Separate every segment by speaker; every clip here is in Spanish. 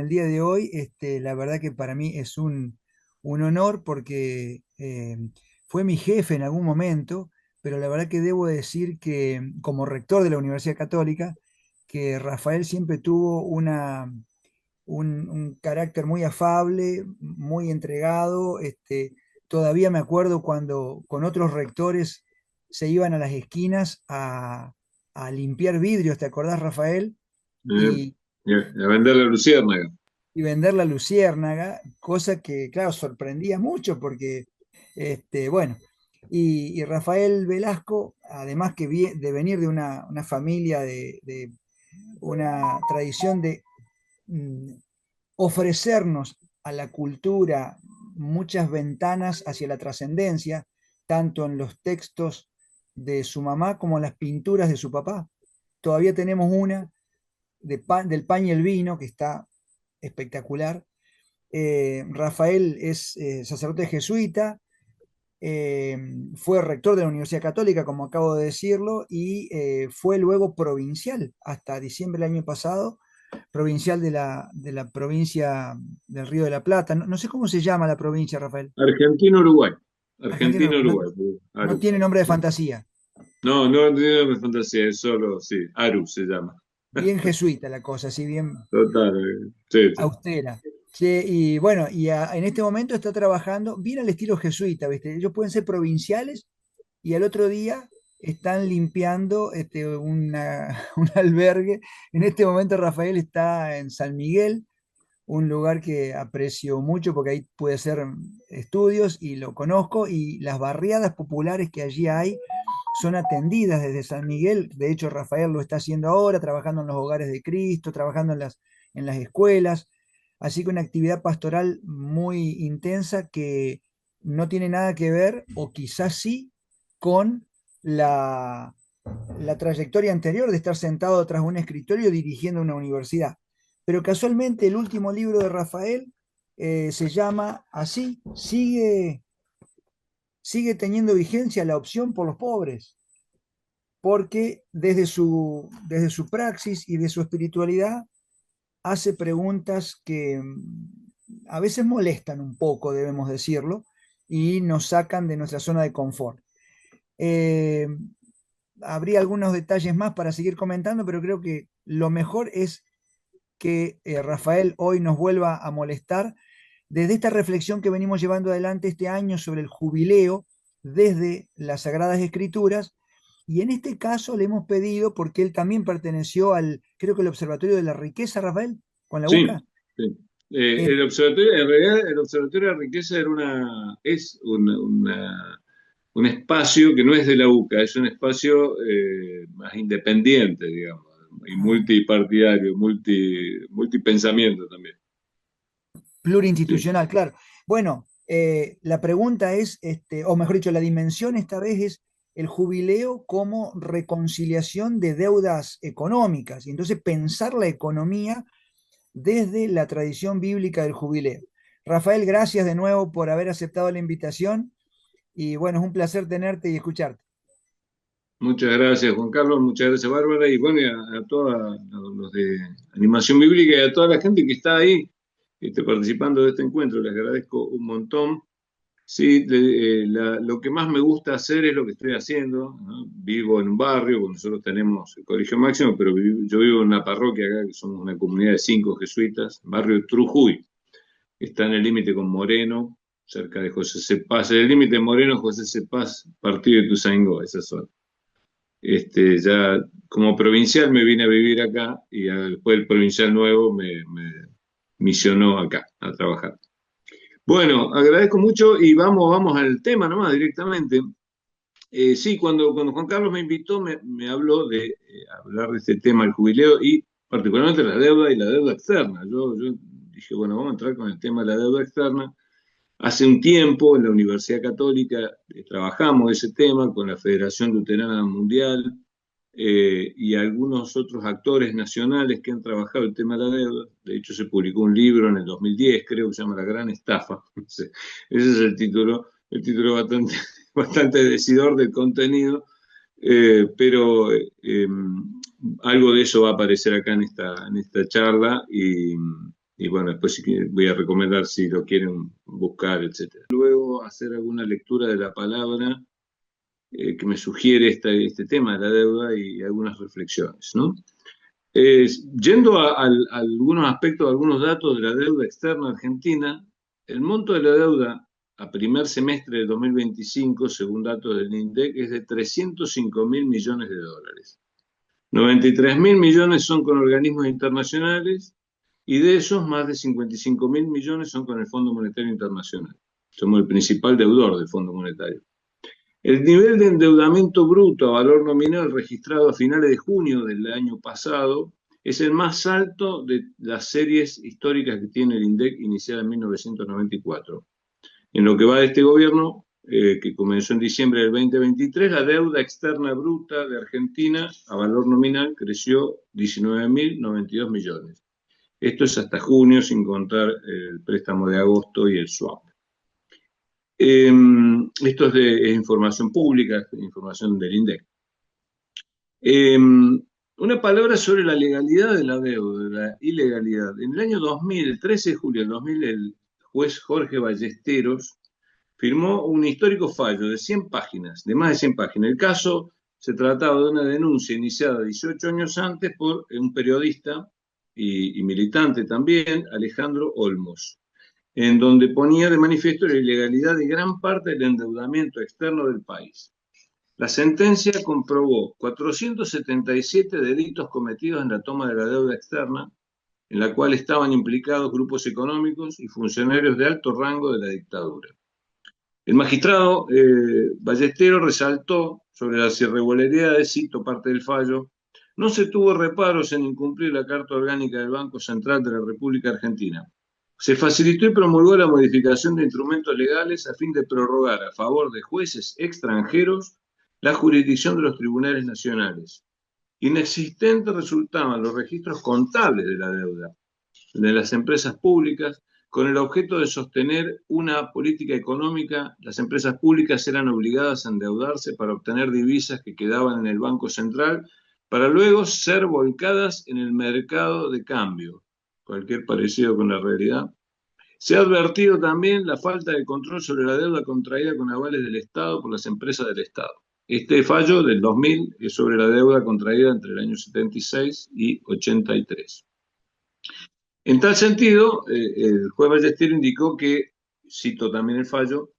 Speaker 1: el día de hoy. La verdad que para mí es un honor porque fue mi jefe en algún momento, pero la verdad que debo decir que como rector de la Universidad Católica, que Rafael siempre tuvo un carácter muy afable, muy entregado. Todavía me acuerdo cuando con otros rectores se iban a las esquinas a limpiar vidrios, ¿te acordás, Rafael?
Speaker 2: Eh,
Speaker 1: Y,
Speaker 2: a vender la luciérnaga.
Speaker 1: y vender la luciérnaga, cosa que, claro, sorprendía mucho porque, bueno, y Rafael Velasco, además que de venir de una familia de una tradición de mm, ofrecernos a la cultura muchas ventanas hacia la trascendencia, tanto en los textos de su mamá como en las pinturas de su papá. Todavía tenemos una del pan y el vino, que está espectacular. Rafael es sacerdote jesuita, eh, fue rector de la Universidad Católica, como acabo de decirlo, y fue luego provincial hasta diciembre del año pasado, provincial de la provincia del Río de la Plata. No, no sé cómo se llama la provincia, Rafael.
Speaker 2: Argentina-Uruguay.
Speaker 1: Argentina no,
Speaker 2: Argentina-Uruguay.
Speaker 1: no
Speaker 2: Aru.
Speaker 1: tiene nombre de
Speaker 2: Sí.
Speaker 1: fantasía.
Speaker 2: No, no tiene fantasía, es solo, sí, Aru se llama.
Speaker 1: Bien jesuita la cosa, así bien
Speaker 2: Total. Sí, sí.
Speaker 1: austera. Che, y bueno, en este momento está trabajando bien al estilo jesuita, ¿viste? Ellos pueden ser provinciales y al otro día están limpiando un albergue. En este momento Rafael está en San Miguel, un lugar que aprecio mucho porque ahí puede hacer estudios y lo conozco, y las barriadas populares que allí hay son atendidas desde San Miguel. De hecho, Rafael lo está haciendo ahora, trabajando en los hogares de Cristo, trabajando en las escuelas. Así que una actividad pastoral muy intensa que no tiene nada que ver, o quizás sí, con la, la trayectoria anterior de estar sentado tras un escritorio dirigiendo una universidad. Pero casualmente el último libro de Rafael se llama así: sigue teniendo vigencia la opción por los pobres, porque desde su praxis y de su espiritualidad hace preguntas que a veces molestan un poco, debemos decirlo, y nos sacan de nuestra zona de confort. Eh, Habría algunos detalles más para seguir comentando, pero creo que lo mejor es que Rafael hoy nos vuelva a molestar desde esta reflexión que venimos llevando adelante este año sobre el jubileo desde las Sagradas Escrituras. Y en este caso le hemos pedido, porque él también perteneció creo que el Observatorio de la Riqueza, Rafael, con la
Speaker 2: Sí,
Speaker 1: UCA.
Speaker 2: sí.
Speaker 1: Eh,
Speaker 2: El observatorio, en realidad, el Observatorio de la Riqueza es un espacio que no es de la UCA, es un espacio más independiente, digamos, y multipartidario, multipensamiento también. Sí.
Speaker 1: Plurinstitucional, claro. Bueno, la pregunta es, o mejor dicho, la dimensión esta vez es el jubileo como reconciliación de deudas económicas. Y entonces pensar la economía desde la tradición bíblica del jubileo. Rafael, gracias de nuevo por haber aceptado la invitación, y bueno, es un placer tenerte y escucharte.
Speaker 2: Muchas gracias, Juan Carlos, muchas gracias, Bárbara, y bueno, y a todos los de Animación Bíblica y a toda la gente que está ahí participando de este encuentro. Les agradezco un montón. Sí, lo que más me gusta hacer es lo que estoy haciendo, ¿no? Vivo en un barrio, bueno, nosotros tenemos el Colegio Máximo, pero yo vivo en una parroquia acá, que somos una comunidad de 5 jesuitas, barrio Trujuy, que está en el límite con Moreno, cerca de José Cepaz, el límite Moreno, José Cepaz, partido de Ituzaingó, esa zona. Ya como provincial me vine a vivir acá y después el provincial nuevo me misionó acá a trabajar. Bueno, agradezco mucho y vamos al tema nomás directamente. Sí, cuando Juan Carlos me invitó, me habló de hablar de este tema, el jubileo y particularmente la deuda y la deuda externa. Yo dije, bueno, vamos a entrar con el tema de la deuda externa. Hace un tiempo en la Universidad Católica trabajamos ese tema con la Federación Luterana Mundial y algunos otros actores nacionales que han trabajado el tema de la deuda. De hecho, se publicó un libro en el 2010, creo que se llama La Gran Estafa. Ese es el título bastante, bastante decidor del contenido, pero algo de eso va a aparecer acá en esta charla y bueno, después sí que voy a recomendar si lo quieren buscar, etcétera. Luego hacer alguna lectura de la palabra que me sugiere este tema de la deuda y algunas reflexiones, ¿no? Yendo a algunos aspectos, algunos datos de la deuda externa argentina, el monto de la deuda a primer semestre de 2025, según datos del INDEC, es de 305.000 millones de dólares. 93.000 millones son con organismos internacionales y de esos más de 55.000 millones son con el Fondo Monetario Internacional. Somos el principal deudor del Fondo Monetario. El nivel de endeudamiento bruto a valor nominal registrado a finales de junio del año pasado es el más alto de las series históricas que tiene el INDEC, iniciada en 1994. En lo que va de este gobierno, que comenzó en diciembre del 2023, la deuda externa bruta de Argentina a valor nominal creció 19.092 millones. Esto es hasta junio, sin contar el préstamo de agosto y el swap. Esto es información pública, información del INDEC. Una palabra sobre la legalidad de la deuda, de la ilegalidad. En el año 2000, el 13 de julio del 2000, el juez Jorge Ballesteros firmó un histórico fallo de 100 páginas, de más de 100 páginas. El caso se trataba de una denuncia iniciada 18 años antes por un periodista y militante también, Alejandro Olmos, en donde ponía de manifiesto la ilegalidad de gran parte del endeudamiento externo del país. La sentencia comprobó 477 delitos cometidos en la toma de la deuda externa, en la cual estaban implicados grupos económicos y funcionarios de alto rango de la dictadura. El magistrado Ballesteros resaltó sobre las irregularidades, cito parte del fallo: no se tuvo reparos en incumplir la Carta Orgánica del Banco Central de la República Argentina. Se facilitó y promulgó la modificación de instrumentos legales a fin de prorrogar a favor de jueces extranjeros la jurisdicción de los tribunales nacionales. Inexistentes resultaban los registros contables de la deuda de las empresas públicas. Con el objeto de sostener una política económica, las empresas públicas eran obligadas a endeudarse para obtener divisas que quedaban en el Banco Central para luego ser volcadas en el mercado de cambio. Cualquier parecido con la realidad. Se ha advertido también la falta de control sobre la deuda contraída con avales del Estado por las empresas del Estado. Este fallo del 2000 es sobre la deuda contraída entre el año 76 y 83. En tal sentido, el juez Ballesteros indicó que, cito también el fallo,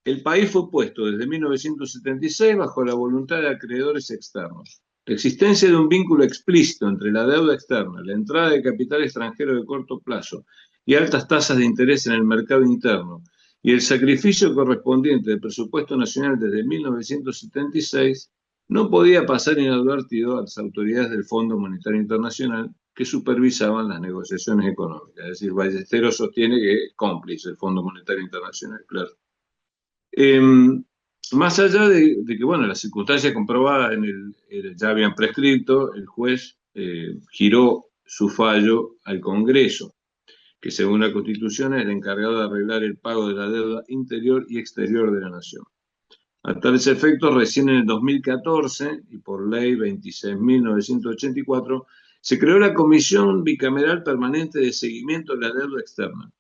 Speaker 2: el país fue puesto desde 1976 bajo la voluntad de acreedores externos. La existencia de un vínculo explícito entre la deuda externa, la entrada de capital extranjero de corto plazo y altas tasas de interés en el mercado interno y el sacrificio correspondiente del presupuesto nacional desde 1976 no podía pasar inadvertido a las autoridades del Fondo Monetario Internacional que supervisaban las negociaciones económicas. Es decir, Ballesteros sostiene que es cómplice el Fondo Monetario Internacional, claro. Más allá de que, bueno, las circunstancias comprobadas ya habían prescrito, el juez giró su fallo al Congreso, que según la Constitución es el encargado de arreglar el pago de la deuda interior y exterior de la nación. A tales efectos, recién en el 2014, y por ley 26.984, se creó la Comisión Bicameral Permanente de Seguimiento de la Deuda Externa,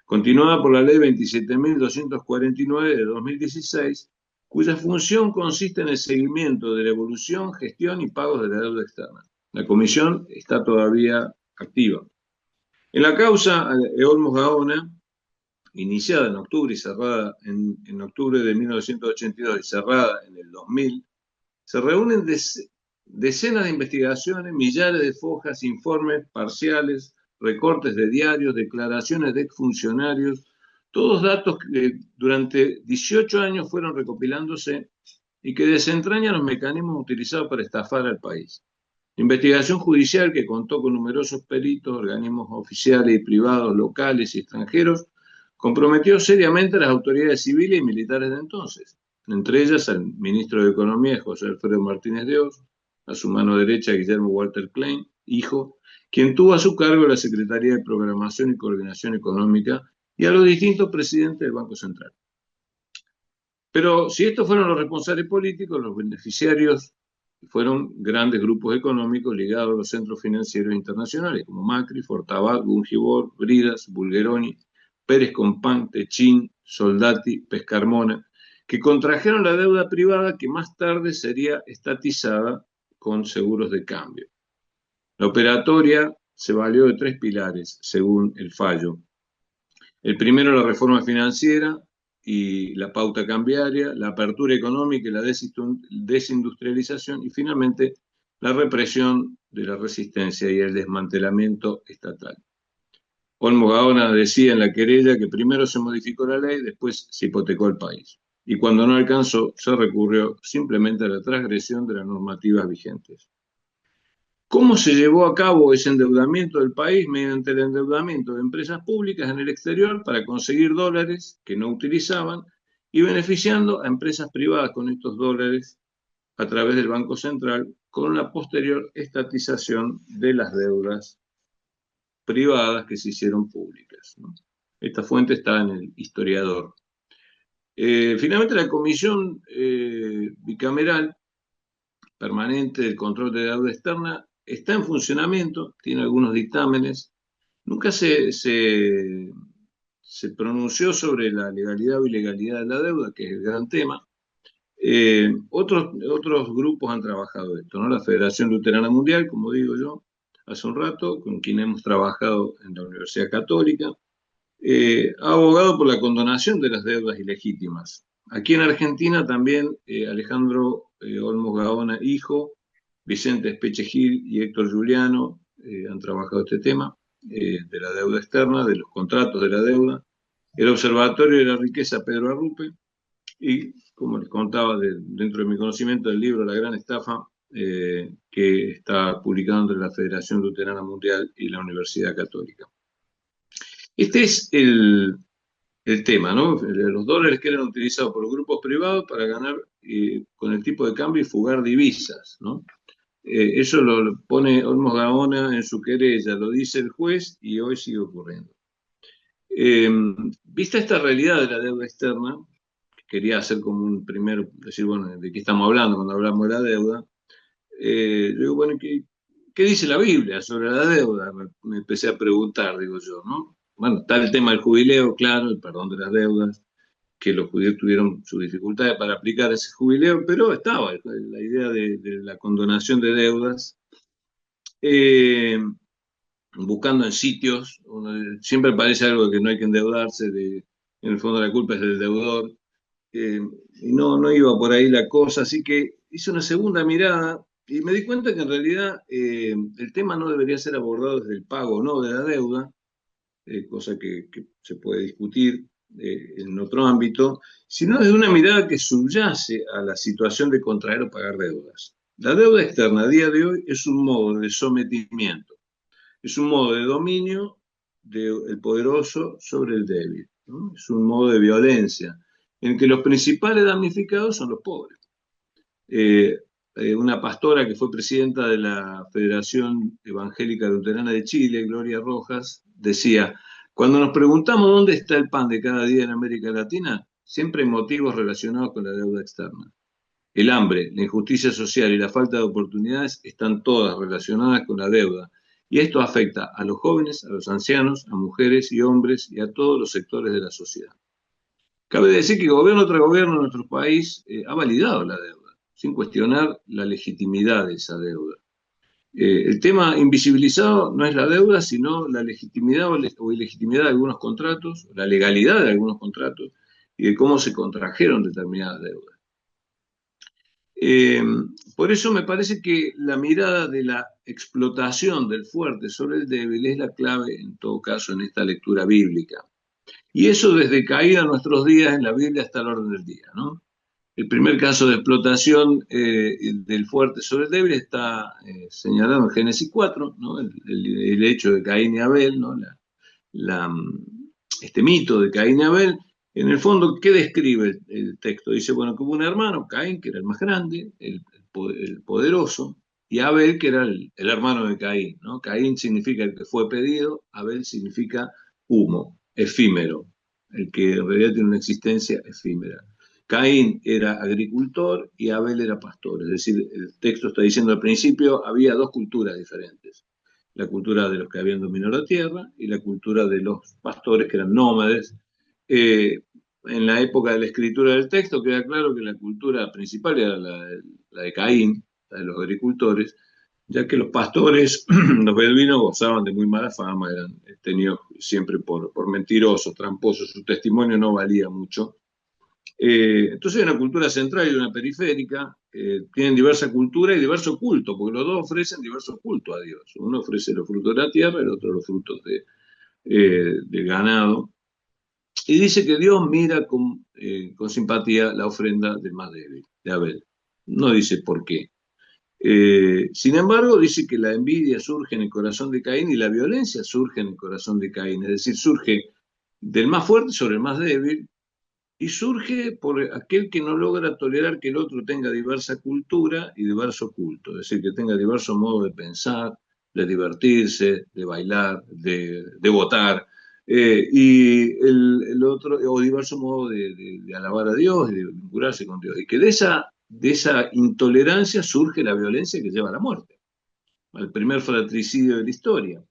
Speaker 2: continuada por la ley 27.249 de 2016, cuya función consiste en el seguimiento de la evolución, gestión y pagos de la deuda externa. La comisión está todavía activa. En la causa Olmos Gaona, iniciada en octubre y cerrada en octubre de 1982 y cerrada en el 2000, se reúnen decenas de investigaciones, millares de fojas, informes parciales, recortes de diarios, declaraciones de exfuncionarios, todos datos que durante 18 años fueron recopilándose y que desentrañan los mecanismos utilizados para estafar al país. Investigación judicial que contó con numerosos peritos, organismos oficiales y privados, locales y extranjeros, comprometió seriamente a las autoridades civiles y militares de entonces, entre ellas al ministro de Economía, José Alfredo Martínez de Oz, a su mano derecha, Guillermo Walter Klein, hijo, quien tuvo a su cargo la Secretaría de Programación y Coordinación Económica, y a los distintos presidentes del Banco Central. Pero si estos fueron los responsables políticos, los beneficiarios fueron grandes grupos económicos ligados a los centros financieros internacionales, como Macri, Fortabat, Bungibor, Bridas, Bulgeroni, Pérez Compán, Techín, Soldati, Pescarmona, que contrajeron la deuda privada que más tarde sería estatizada con seguros de cambio. La operatoria se valió de tres pilares, según el fallo. El primero, la reforma financiera y la pauta cambiaria, la apertura económica y la desindustrialización, y finalmente la represión de la resistencia y el desmantelamiento estatal. Olmo Gaona decía en la querella que primero se modificó la ley, después se hipotecó el país. Y cuando no alcanzó, se recurrió simplemente a la transgresión de las normativas vigentes. ¿Cómo se llevó a cabo ese endeudamiento del país? Mediante el endeudamiento de empresas públicas en el exterior para conseguir dólares que no utilizaban y beneficiando a empresas privadas con estos dólares a través del Banco Central, con la posterior estatización de las deudas privadas que se hicieron públicas, ¿no? Esta fuente está en el historiador. Finalmente, la Comisión Bicameral Permanente del Control de Deuda Externa está en funcionamiento, tiene algunos dictámenes. Nunca se pronunció sobre la legalidad o ilegalidad de la deuda, que es el gran tema. Otros grupos han trabajado esto, ¿no? La Federación Luterana Mundial, como digo yo hace un rato, con quien hemos trabajado en la Universidad Católica, ha abogado por la condonación de las deudas ilegítimas. Aquí en Argentina también Alejandro Olmos Gaona, hijo, Vicente Espeche Gil y Héctor Juliano han trabajado este tema de la deuda externa, de los contratos de la deuda, el Observatorio de la Riqueza Pedro Arrupe y, como les contaba, dentro de mi conocimiento del libro La Gran Estafa, que está publicado entre la Federación Luterana Mundial y la Universidad Católica. Este es el tema, ¿no? Los dólares que eran utilizados por los grupos privados para ganar con el tipo de cambio y fugar divisas, ¿no? Eso lo pone Olmos Gaona en su querella, lo dice el juez y hoy sigue ocurriendo. Vista esta realidad de la deuda externa, quería hacer como un primero, decir, bueno, ¿de qué estamos hablando cuando hablamos de la deuda? Yo digo, bueno, ¿qué dice la Biblia sobre la deuda? Me empecé a preguntar, digo yo, ¿no? Bueno, está el tema del jubileo, claro, el perdón de las deudas, que los judíos tuvieron sus dificultades para aplicar ese jubileo, pero estaba la idea de la condonación de deudas, eh, buscando en sitios, siempre parece algo de que no hay que endeudarse, en el fondo la culpa es del deudor, y no iba por ahí la cosa, así que hice una segunda mirada y me di cuenta que en realidad el tema no debería ser abordado desde el pago o no de la deuda, cosa que se puede discutir en otro ámbito, sino desde una mirada que subyace a la situación de contraer o pagar deudas. La deuda externa a día de hoy es un modo de sometimiento, es un modo de dominio del poderoso sobre el débil, ¿no? Es un modo de violencia en que los principales damnificados son los pobres. Eh, una pastora que fue presidenta de la Federación Evangélica Luterana de Chile, Gloria Rojas, decía, cuando nos preguntamos dónde está el pan de cada día en América Latina, siempre hay motivos relacionados con la deuda externa. El hambre, la injusticia social y la falta de oportunidades están todas relacionadas con la deuda. Y esto afecta a los jóvenes, a los ancianos, a mujeres y hombres y a todos los sectores de la sociedad. Cabe decir que gobierno tras gobierno en nuestro país ha validado la deuda, sin cuestionar la legitimidad de esa deuda. El tema invisibilizado no es la deuda, sino la legitimidad o ilegitimidad de algunos contratos, la legalidad de algunos contratos y de cómo se contrajeron determinadas deudas. Eh, por eso me parece que la mirada de la explotación del fuerte sobre el débil es la clave, en todo caso, en esta lectura bíblica. Y eso desde caída a nuestros días en la Biblia hasta el orden del día, ¿no? El primer caso de explotación del fuerte sobre el débil está señalado en Génesis 4, ¿no? El hecho de Caín y Abel, ¿no? Este mito de Caín y Abel. En el fondo, ¿qué describe el texto? Dice, bueno, que hubo un hermano, Caín, que era el más grande, el poderoso, y Abel, que era el hermano de Caín, ¿no? Caín significa el que fue pedido, Abel significa humo, efímero, el que en realidad tiene una existencia efímera. Caín era agricultor y Abel era pastor. Es decir, el texto está diciendo al principio había dos culturas diferentes. La cultura de los que habían dominado la tierra y la cultura de los pastores que eran nómades. Eh, en la época de la escritura del texto queda claro que la cultura principal era la de Caín, la de los agricultores, ya que los pastores, los beduinos, gozaban de muy mala fama, eran tenidos siempre por mentirosos, tramposos, su testimonio no valía mucho. Entonces hay una cultura central y una periférica, tienen diversa cultura y diverso culto, porque los dos ofrecen diversos cultos a Dios. Uno ofrece los frutos de la tierra, el otro los frutos del ganado. Y dice que Dios mira con simpatía la ofrenda del más débil, de Abel. No dice por qué. Sin embargo, dice que la envidia surge en el corazón de Caín y la violencia surge en el corazón de Caín. Es decir, surge del más fuerte sobre el más débil y surge por aquel que no logra tolerar que el otro tenga diversa cultura y diverso culto. Es decir, que tenga diverso modo de pensar, de divertirse, de bailar, de votar. Y el otro, o diverso modo de alabar a Dios y de vincularse con Dios. Y que de esa intolerancia surge la violencia que lleva a la muerte, al primer fratricidio de la historia.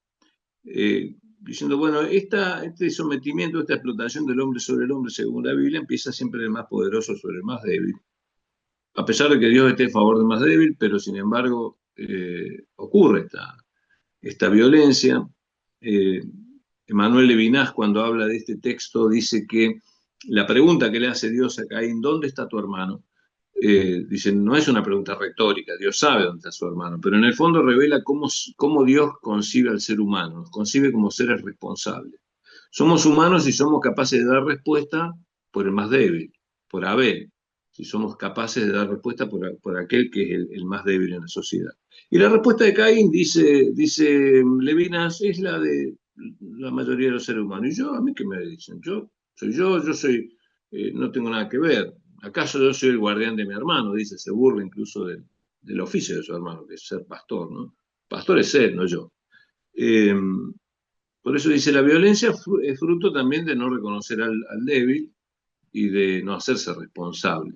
Speaker 2: Diciendo, bueno, este sometimiento, esta explotación del hombre sobre el hombre, según la Biblia, empieza siempre el más poderoso sobre el más débil. A pesar de que Dios esté a favor del más débil, pero sin embargo ocurre esta violencia. Eh, Emmanuel Levinas, cuando habla de este texto, dice que la pregunta que le hace Dios a Caín, ¿dónde está tu hermano? Dice, no es una pregunta retórica, Dios sabe dónde está su hermano, pero en el fondo revela cómo Dios concibe al ser humano, nos concibe como seres responsables. Somos humanos y somos capaces de dar respuesta por el más débil, por Abel, si somos capaces de dar respuesta por aquel que es el más débil en la sociedad. Y la respuesta de Caín, dice Levinas, es la de la mayoría de los seres humanos. Y yo, a mí qué me dicen, yo soy, no tengo nada que ver. ¿Acaso yo soy el guardián de mi hermano? Dice, se burla incluso del oficio de su hermano, que es ser pastor, ¿no? Pastor es él, no yo. Eh, por eso dice, la violencia es fruto también de no reconocer al débil y de no hacerse responsable.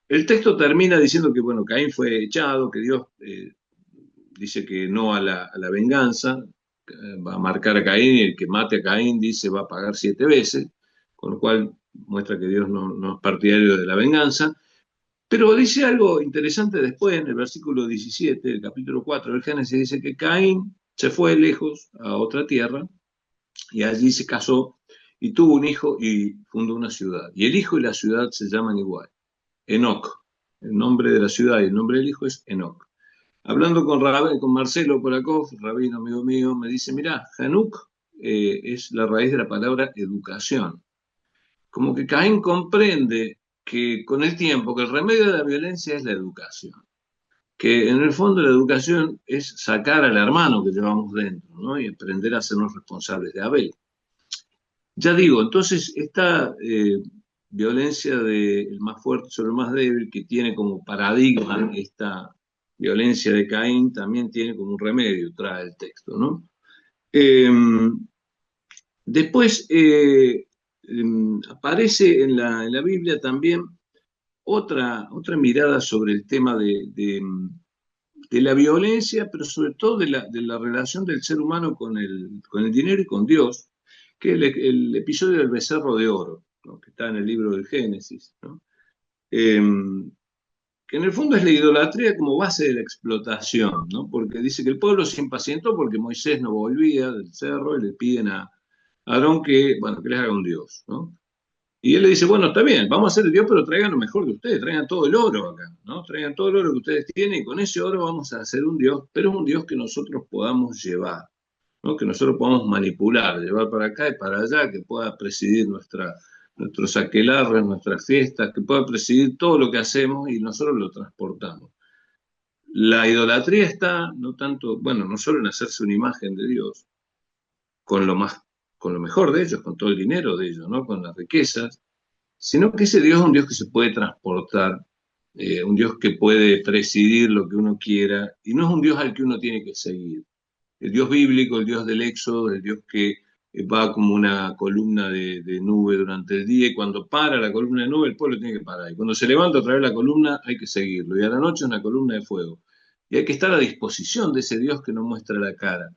Speaker 2: El texto termina diciendo que, bueno, Caín fue echado, que Dios dice que no a la venganza, va a marcar a Caín y el que mate a Caín dice va a pagar 7 veces, con lo cual muestra que Dios no es partidario de la venganza. Pero dice algo interesante después, en el versículo 17 del capítulo 4 del Génesis, dice que Caín se fue lejos a otra tierra y allí se casó y tuvo un hijo y fundó una ciudad. Y el hijo y la ciudad se llaman igual, Enoc. El nombre de la ciudad y el nombre del hijo es Enoc. Hablando con Marcelo Polakov, rabino amigo mío, me dice, mirá, Hanuk es la raíz de la palabra educación. Como que Caín comprende que con el tiempo, que el remedio de la violencia es la educación. Que en el fondo la educación es sacar al hermano que llevamos dentro, ¿no? Y aprender a hacernos responsables de Abel. Ya digo, entonces esta violencia del más fuerte sobre el más débil, que tiene como paradigma esta violencia de Caín, también tiene como un remedio, trae el texto, ¿no? Eh, Después aparece en la Biblia también otra mirada sobre el tema de la violencia, pero sobre todo de la relación del ser humano con el dinero y con Dios, que es el episodio del becerro de oro, ¿no? Que está en el libro del Génesis, ¿no? Eh, que en el fondo es la idolatría como base de la explotación, ¿no? Porque dice que el pueblo se impacientó porque Moisés no volvía del cerro y le piden a Aarón bueno, que les haga un dios, ¿no? Y él le dice, bueno, está bien, vamos a hacer el Dios, pero traigan lo mejor de ustedes, traigan todo el oro acá, ¿no? Traigan todo el oro que ustedes tienen y con ese oro vamos a hacer un Dios, pero es un Dios que nosotros podamos llevar, ¿no? Que nosotros podamos manipular, llevar para acá y para allá, que pueda presidir nuestros aquelarres, nuestras fiestas, que pueda presidir todo lo que hacemos y nosotros lo transportamos. La idolatría está, no tanto, bueno, no solo en hacerse una imagen de Dios, con lo más, con lo mejor de ellos, con todo el dinero de ellos, ¿no? Con las riquezas, sino que ese Dios es un Dios que se puede transportar, un Dios que puede presidir lo que uno quiera, y no es un Dios al que uno tiene que seguir. El Dios bíblico, el Dios del Éxodo, el Dios que va como una columna de nube durante el día, y cuando para la columna de nube, el pueblo tiene que parar. Y cuando se levanta otra vez la columna, hay que seguirlo. Y a la noche una columna de fuego. Y hay que estar a disposición de ese Dios que nos muestra la cara.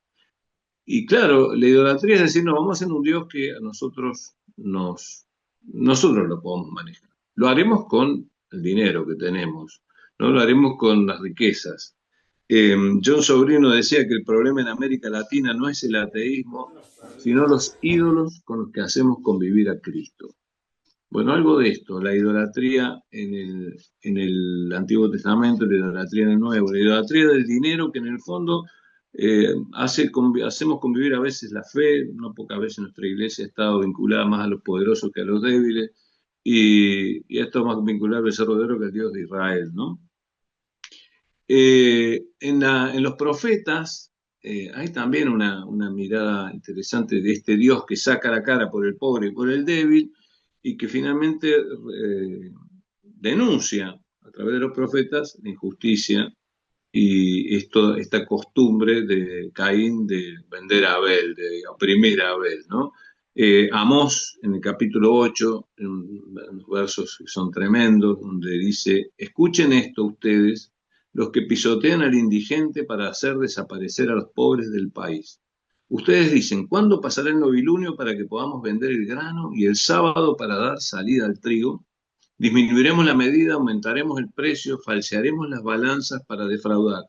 Speaker 2: Y claro, la idolatría es decir, no, vamos a hacer un Dios que a nosotros lo podemos manejar. Lo haremos con el dinero que tenemos, no lo haremos con las riquezas. John Sobrino decía que el problema en América Latina no es el ateísmo, sino los ídolos con los que hacemos convivir a Cristo. Bueno, algo de esto, la idolatría en el Antiguo Testamento, la idolatría en el Nuevo, la idolatría del dinero que en el fondo hacemos convivir a veces la fe, no pocas veces nuestra iglesia ha estado vinculada más a los poderosos que a los débiles, y esto es más vinculado al becerro de oro que al Dios de Israel, ¿no? En los profetas hay también una mirada interesante de este Dios que saca la cara por el pobre y por el débil, y que finalmente denuncia a través de los profetas la injusticia y esta costumbre de Caín de vender a Abel, de oprimir a Abel, ¿no? Amós, en el capítulo 8, en unos versos que son tremendos, donde dice: escuchen esto ustedes, los que pisotean al indigente para hacer desaparecer a los pobres del país. Ustedes dicen: ¿cuándo pasará el novilunio para que podamos vender el grano y el sábado para dar salida al trigo? Disminuiremos la medida, aumentaremos el precio, falsearemos las balanzas para defraudar.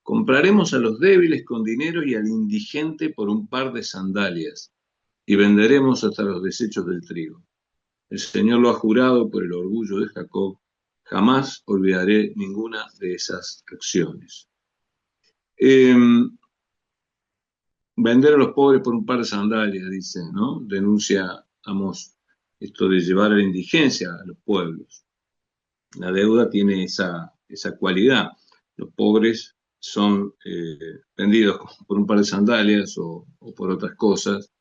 Speaker 2: Compraremos a los débiles con dinero y al indigente por un par de sandalias, y venderemos hasta los desechos del trigo. El Señor lo ha jurado por el orgullo de Jacob: jamás olvidaré ninguna de esas acciones. Eh, Vender a los pobres por un par de sandalias, dice, ¿no? Denuncia Amós, esto de llevar a la indigencia a los pueblos. La deuda tiene esa cualidad. Los pobres son vendidos por un par de sandalias o por otras cosas,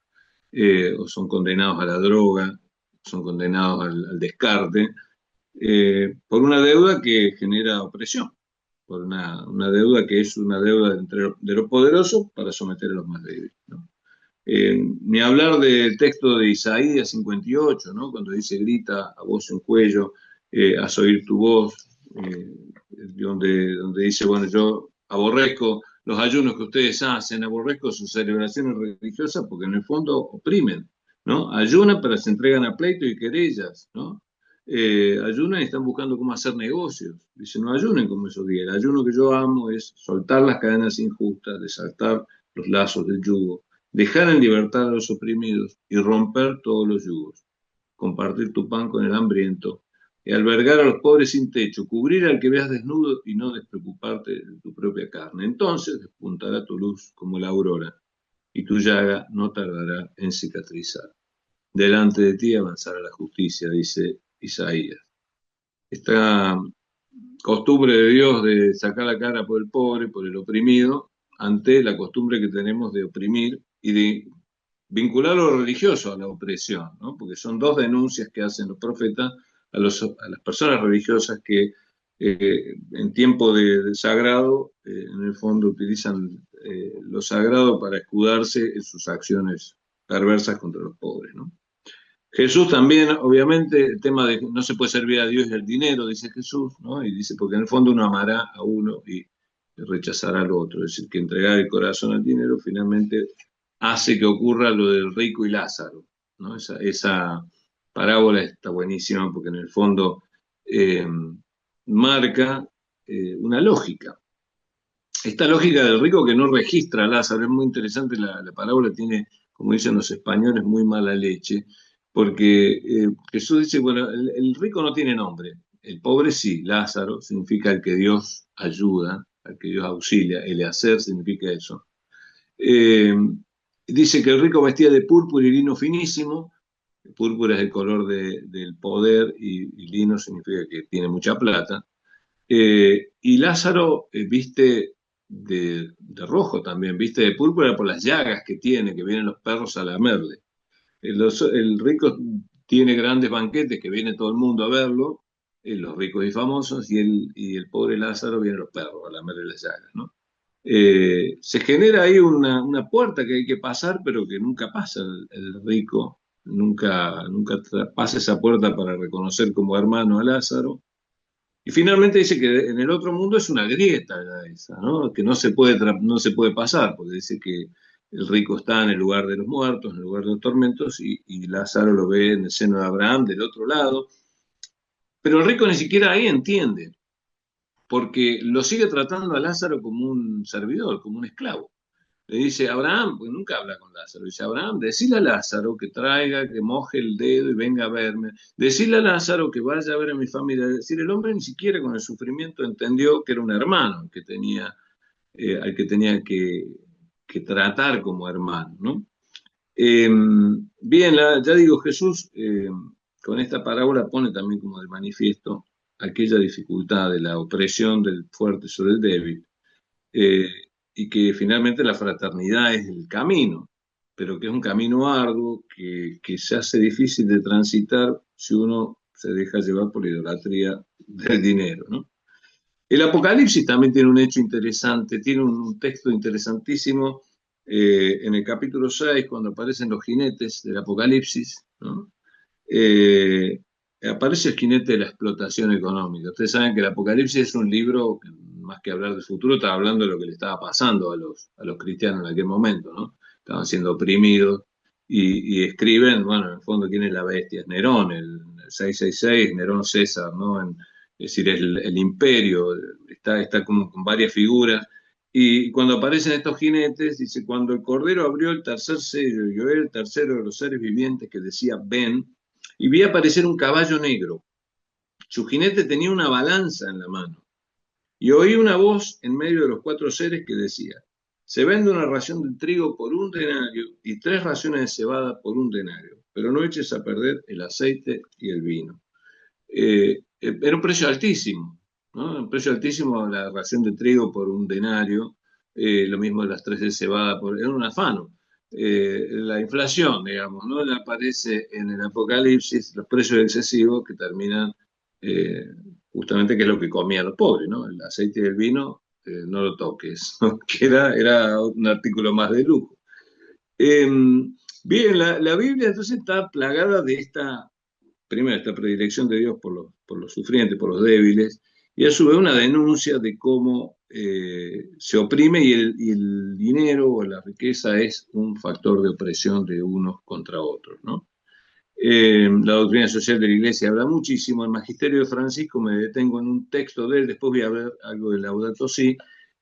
Speaker 2: o son condenados a la droga, son condenados al descarte, por una deuda que genera opresión, por una deuda que es una deuda de los poderosos para someter a los más débiles, ¿no? Ni hablar del texto de Isaías 58, ¿no? Cuando dice: grita a voz en cuello, haz oír tu voz, donde dice: bueno, yo aborrezco los ayunos que ustedes hacen, aborrezco sus celebraciones religiosas, porque en el fondo oprimen, ¿no? Ayunan, pero se entregan a pleitos y querellas, ¿no? Ayunan y están buscando cómo hacer negocios. Dice: no ayunen como esos días. El ayuno que yo amo es soltar las cadenas injustas, desatar los lazos del yugo, dejar en libertad a los oprimidos y romper todos los yugos, compartir tu pan con el hambriento y albergar a los pobres sin techo, cubrir al que veas desnudo y no despreocuparte de tu propia carne. Entonces despuntará tu luz como la aurora y tu llaga no tardará en cicatrizar. Delante de ti avanzará la justicia, dice Isaías. Esta costumbre de Dios de sacar la cara por el pobre, por el oprimido, ante la costumbre que tenemos de oprimir y de vincular lo religioso a la opresión, ¿no? Porque son dos denuncias que hacen los profetas a las personas religiosas que en tiempo de sagrado, en el fondo utilizan lo sagrado para escudarse en sus acciones perversas contra los pobres, ¿no? Jesús también, obviamente, el tema de no se puede servir a Dios y al dinero, dice Jesús, ¿no? Y dice: porque en el fondo uno amará a uno y rechazará al otro. Es decir, que entregar el corazón al dinero finalmente hace que ocurra lo del rico y Lázaro, ¿no? Esa parábola está buenísima, porque en el fondo eh, marca una lógica. Esta lógica del rico que no registra a Lázaro es muy interesante. La parábola tiene, como dicen los españoles, muy mala leche, porque Jesús dice: bueno, el rico no tiene nombre, el pobre sí. Lázaro significa el que Dios ayuda, al que Dios auxilia, el hacer significa eso. Eh, Dice que el rico vestía de púrpura y lino finísimo. Púrpura es el color del poder, y lino significa que tiene mucha plata. Y Lázaro viste de rojo también, viste de púrpura por las llagas que tiene, que vienen los perros a lamerle. El rico tiene grandes banquetes que viene todo el mundo a verlo, los ricos y famosos, y el pobre Lázaro vienen los perros a lamerle las llagas, ¿no? Se genera ahí una puerta que hay que pasar, pero que nunca pasa el rico, nunca pasa esa puerta para reconocer como hermano a Lázaro. Y finalmente dice que en el otro mundo es una grieta ya esa, ¿no? Que no se puede pasar, porque dice que el rico está en el lugar de los muertos, en el lugar de los tormentos, y Lázaro lo ve en el seno de Abraham del otro lado. Pero el rico ni siquiera ahí entiende, porque lo sigue tratando a Lázaro como un servidor, como un esclavo. Le dice, Abraham, pues nunca habla con Lázaro, dice, Abraham, decile a Lázaro que traiga, que moje el dedo y venga a verme. Decile a Lázaro que vaya a ver a mi familia. Es decir, el hombre ni siquiera con el sufrimiento entendió que era un hermano que tenía, al que tenía que tratar como hermano, ¿no? Eh, Bien, ya digo, Jesús con esta parábola pone también como de manifiesto aquella dificultad de la opresión del fuerte sobre el débil, eh, y que finalmente la fraternidad es el camino, pero que es un camino arduo que se hace difícil de transitar si uno se deja llevar por la idolatría del dinero, ¿no? El Apocalipsis también tiene un hecho interesante, tiene un texto interesantísimo en el capítulo 6 cuando aparecen los jinetes del Apocalipsis, ¿no? eh, Aparece el jinete de la explotación económica. Ustedes saben que el Apocalipsis es un libro que, más que hablar del futuro, está hablando de lo que le estaba pasando a los cristianos en aquel momento, ¿no? Estaban siendo oprimidos y escriben, bueno, en el fondo, ¿quién es la bestia? Es Nerón, el 666, Nerón César, ¿no? Es decir, es el imperio, está como con varias figuras. Y cuando aparecen estos jinetes, dice, cuando el Cordero abrió el tercer sello y yo era el tercero de los seres vivientes que decía, ven, y vi aparecer un caballo negro. Su jinete tenía una balanza en la mano. Y oí una voz en medio de los cuatro seres que decía, se vende una ración de trigo por un denario y tres raciones de cebada por un denario, pero no eches a perder el aceite y el vino. Era un precio altísimo, ¿no? Un precio altísimo la ración de trigo por un denario, lo mismo de las tres de cebada, era un afano. La inflación, digamos, ¿no? Le aparece en el Apocalipsis los precios excesivos que terminan eh, justamente que es lo que comían los pobres, ¿no? El aceite y el vino, no lo toques, ¿no? Que era un artículo más de lujo. Eh, Bien, la Biblia entonces está plagada de primero, esta predilección de Dios por los sufrientes, por los débiles, y a su vez una denuncia de cómo se oprime y el dinero o la riqueza es un factor de opresión de unos contra otros, ¿no? La doctrina social de la Iglesia habla muchísimo, el Magisterio de Francisco, me detengo en un texto de él, después voy a ver algo de Laudato Si.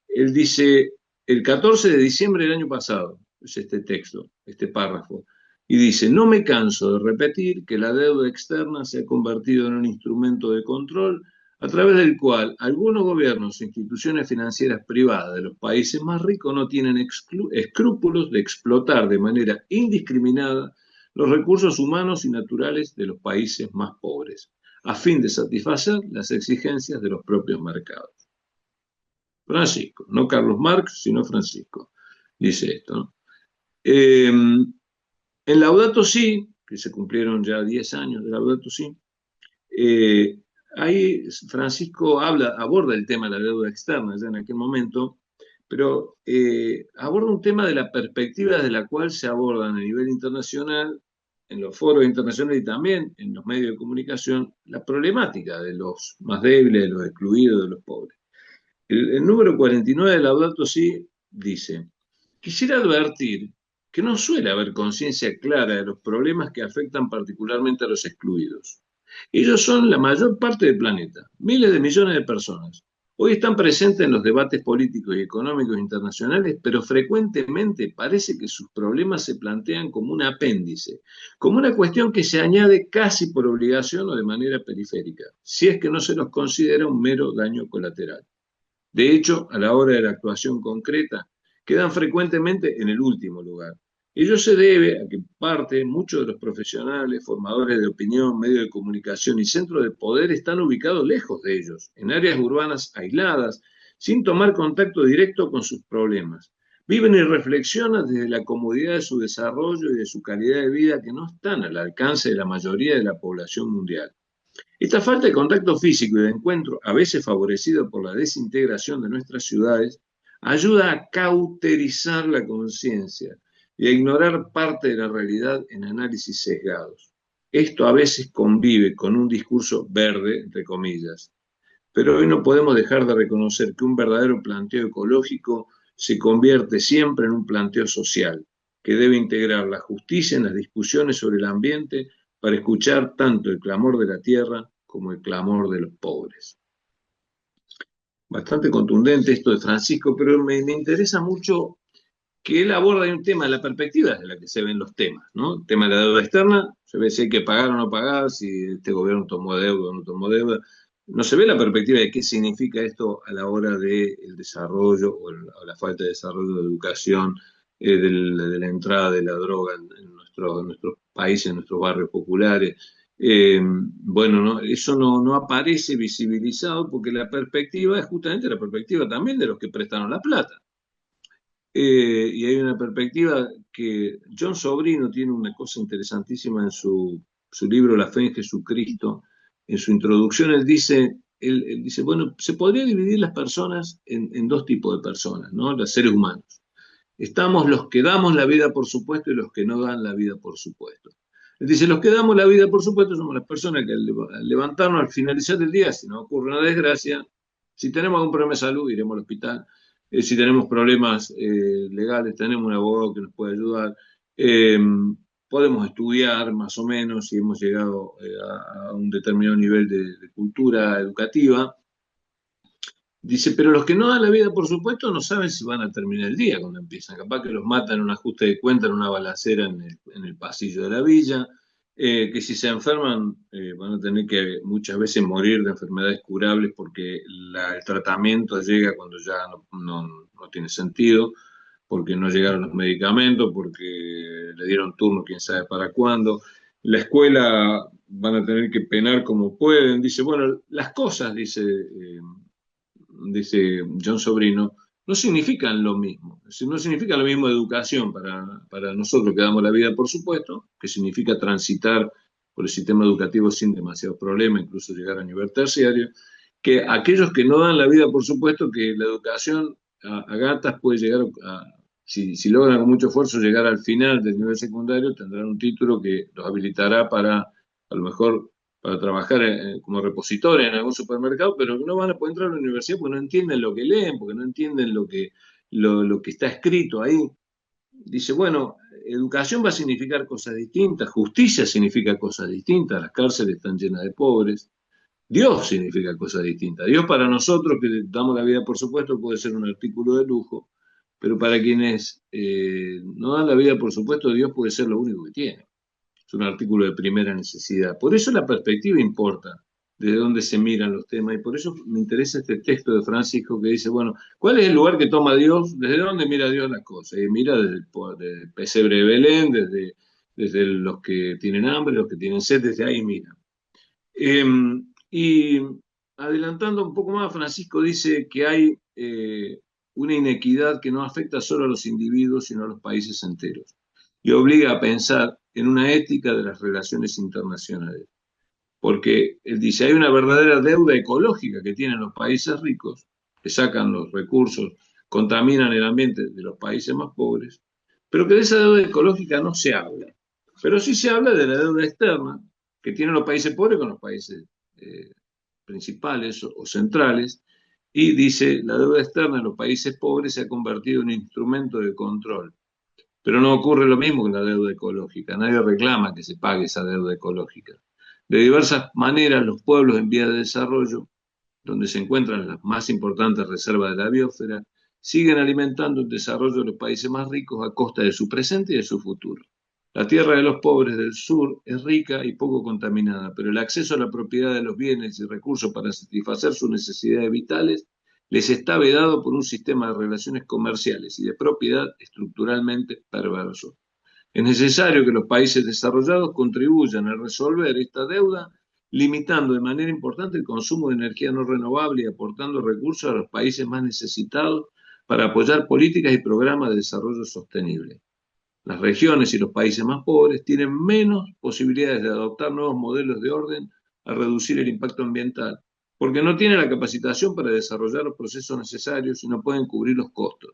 Speaker 2: Él dice, el 14 de diciembre del año pasado, es este texto, este párrafo, y dice, no me canso de repetir que la deuda externa se ha convertido en un instrumento de control a través del cual algunos gobiernos e instituciones financieras privadas de los países más ricos no tienen escrúpulos de explotar de manera indiscriminada los recursos humanos y naturales de los países más pobres, a fin de satisfacer las exigencias de los propios mercados. Francisco, no Carlos Marx, sino Francisco, dice esto, ¿no? En Laudato Si, que se cumplieron ya 10 años de Laudato Si, ahí Francisco aborda el tema de la deuda externa ya en aquel momento, pero aborda un tema de la perspectiva desde la cual se abordan a nivel internacional, en los foros internacionales y también en los medios de comunicación, la problemática de los más débiles, de los excluidos, de los pobres. El número 49 de Laudato Si dice, quisiera advertir que no suele haber conciencia clara de los problemas que afectan particularmente a los excluidos. Ellos son la mayor parte del planeta, miles de millones de personas. Hoy están presentes en los debates políticos y económicos internacionales, pero frecuentemente parece que sus problemas se plantean como un apéndice, como una cuestión que se añade casi por obligación o de manera periférica, si es que no se los considera un mero daño colateral. De hecho, a la hora de la actuación concreta, quedan frecuentemente en el último lugar. Ello se debe a que muchos de los profesionales, formadores de opinión, medios de comunicación y centros de poder están ubicados lejos de ellos, en áreas urbanas aisladas, sin tomar contacto directo con sus problemas. Viven y reflexionan desde la comodidad de su desarrollo y de su calidad de vida que no están al alcance de la mayoría de la población mundial. Esta falta de contacto físico y de encuentro, a veces favorecido por la desintegración de nuestras ciudades, ayuda a cauterizar la conciencia y a ignorar parte de la realidad en análisis sesgados. Esto a veces convive con un discurso verde, entre comillas, pero hoy no podemos dejar de reconocer que un verdadero planteo ecológico se convierte siempre en un planteo social, que debe integrar la justicia en las discusiones sobre el ambiente para escuchar tanto el clamor de la tierra como el clamor de los pobres. Bastante contundente esto de Francisco, pero me interesa mucho que él aborda un tema, la perspectiva de la que se ven los temas, ¿no? El tema de la deuda externa, se ve si hay que pagar o no pagar, si este gobierno tomó deuda o no tomó deuda. No se ve la perspectiva de qué significa esto a la hora del desarrollo o la falta de desarrollo de educación, de la entrada de la droga en nuestros países, en nuestros barrios populares. Bueno, ¿no? Eso no aparece visibilizado porque la perspectiva es justamente la perspectiva también de los que prestaron la plata. Y hay una perspectiva que John Sobrino tiene una cosa interesantísima en su libro La fe en Jesucristo. En su introducción él dice, bueno, se podría dividir las personas en dos tipos de personas, ¿no? Los seres humanos. Estamos los que damos la vida por supuesto y los que no dan la vida por supuesto. Él dice, los que damos la vida por supuesto somos las personas que al levantarnos, al finalizar el día, si nos ocurre una desgracia, si tenemos algún problema de salud, iremos al hospital. Si tenemos problemas legales, tenemos un abogado que nos puede ayudar. Eh, Podemos estudiar más o menos si hemos llegado a un determinado nivel de cultura educativa. Dice, pero los que no dan la vida, por supuesto, no saben si van a terminar el día cuando empiezan. Capaz que los matan en un ajuste de cuenta, en una balacera en el pasillo de la villa, que si se enferman van a tener que muchas veces morir de enfermedades curables porque el tratamiento llega cuando ya no tiene sentido, porque no llegaron los medicamentos, porque le dieron turno quién sabe para cuándo. La escuela van a tener que penar como pueden. Dice, bueno, las cosas, dice John Sobrino, no significan lo mismo. Es decir, no significa lo mismo educación para nosotros que damos la vida, por supuesto, que significa transitar por el sistema educativo sin demasiado problema, incluso llegar a nivel terciario, que aquellos que no dan la vida, por supuesto, que la educación a gatas puede llegar si logran con mucho esfuerzo llegar al final del nivel secundario, tendrán un título que los habilitará a lo mejor, para trabajar como repositores en algún supermercado, pero no van a poder entrar a la universidad porque no entienden lo que leen, porque no entienden lo que está escrito ahí. Dice, bueno, educación va a significar cosas distintas, justicia significa cosas distintas, las cárceles están llenas de pobres, Dios significa cosas distintas. Dios para nosotros, que damos la vida por supuesto, puede ser un artículo de lujo, pero para quienes no dan la vida por supuesto, Dios puede ser lo único que tiene. Es un artículo de primera necesidad. Por eso la perspectiva importa, desde dónde se miran los temas, y por eso me interesa este texto de Francisco que dice, bueno, ¿cuál es el lugar que toma Dios? ¿Desde dónde mira Dios las cosas? Y mira desde el pesebre de Belén, desde los que tienen hambre, los que tienen sed, desde ahí mira. Eh, y adelantando un poco más, Francisco dice que hay una inequidad que no afecta solo a los individuos, sino a los países enteros, y obliga a pensar en una ética de las relaciones internacionales. Porque él dice, hay una verdadera deuda ecológica que tienen los países ricos, que sacan los recursos, contaminan el ambiente de los países más pobres, pero que de esa deuda ecológica no se habla. Pero sí se habla de la deuda externa que tienen los países pobres con los países principales o centrales, y dice, la deuda externa en los países pobres se ha convertido en un instrumento de control. Pero no ocurre lo mismo con la deuda ecológica. Nadie reclama que se pague esa deuda ecológica. De diversas maneras, los pueblos en vías de desarrollo, donde se encuentran las más importantes reservas de la biosfera, siguen alimentando el desarrollo de los países más ricos a costa de su presente y de su futuro. La tierra de los pobres del sur es rica y poco contaminada, pero el acceso a la propiedad de los bienes y recursos para satisfacer sus necesidades vitales les está vedado por un sistema de relaciones comerciales y de propiedad estructuralmente perverso. Es necesario que los países desarrollados contribuyan a resolver esta deuda, limitando de manera importante el consumo de energía no renovable y aportando recursos a los países más necesitados para apoyar políticas y programas de desarrollo sostenible. Las regiones y los países más pobres tienen menos posibilidades de adoptar nuevos modelos de orden a reducir el impacto ambiental, porque no tienen la capacitación para desarrollar los procesos necesarios y no pueden cubrir los costos.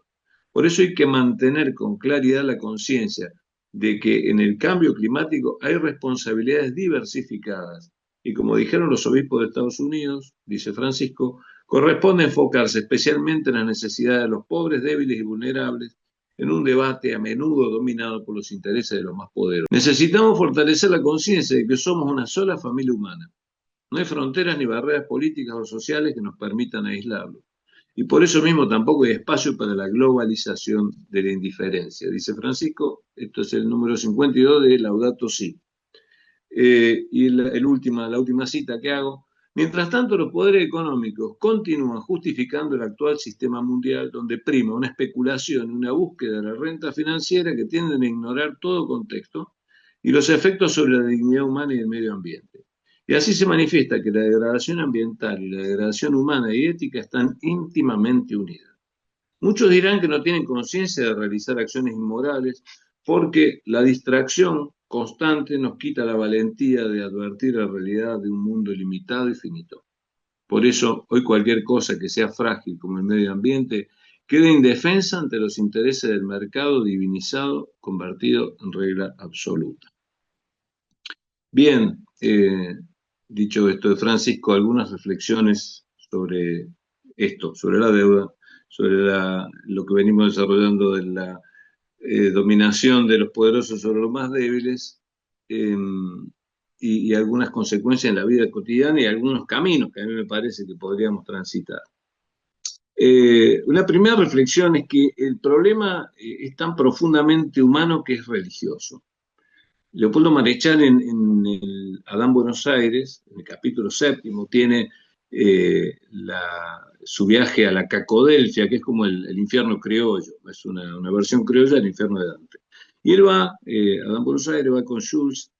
Speaker 2: Por eso hay que mantener con claridad la conciencia de que en el cambio climático hay responsabilidades diversificadas. Y como dijeron los obispos de Estados Unidos, dice Francisco, corresponde enfocarse especialmente en las necesidades de los pobres, débiles y vulnerables, en un debate a menudo dominado por los intereses de los más poderosos. Necesitamos fortalecer la conciencia de que somos una sola familia humana. No hay fronteras ni barreras políticas o sociales que nos permitan aislarlo. Y por eso mismo tampoco hay espacio para la globalización de la indiferencia. Dice Francisco, esto es el número 52 de Laudato Si. La última cita que hago. Mientras tanto, los poderes económicos continúan justificando el actual sistema mundial donde prima una especulación y una búsqueda de la renta financiera que tienden a ignorar todo contexto y los efectos sobre la dignidad humana y el medio ambiente. Y así se manifiesta que la degradación ambiental y la degradación humana y ética están íntimamente unidas. Muchos dirán que no tienen conciencia de realizar acciones inmorales porque la distracción constante nos quita la valentía de advertir la realidad de un mundo limitado y finito. Por eso, hoy cualquier cosa que sea frágil como el medio ambiente queda indefensa ante los intereses del mercado divinizado, convertido en regla absoluta. Bien, dicho esto de Francisco, algunas reflexiones sobre esto, sobre la deuda, sobre lo que venimos desarrollando de la dominación de los poderosos sobre los más débiles, eh, y algunas consecuencias en la vida cotidiana y algunos caminos que a mí me parece que podríamos transitar. Una primera reflexión es que el problema es tan profundamente humano que es religioso. Leopoldo Marechal en el Adán Buenos Aires, en el capítulo 7, tiene su viaje a la Cacodelfia, que es como el infierno criollo, es una versión criolla del infierno de Dante. Y él va, Adán Buenos Aires va con Jules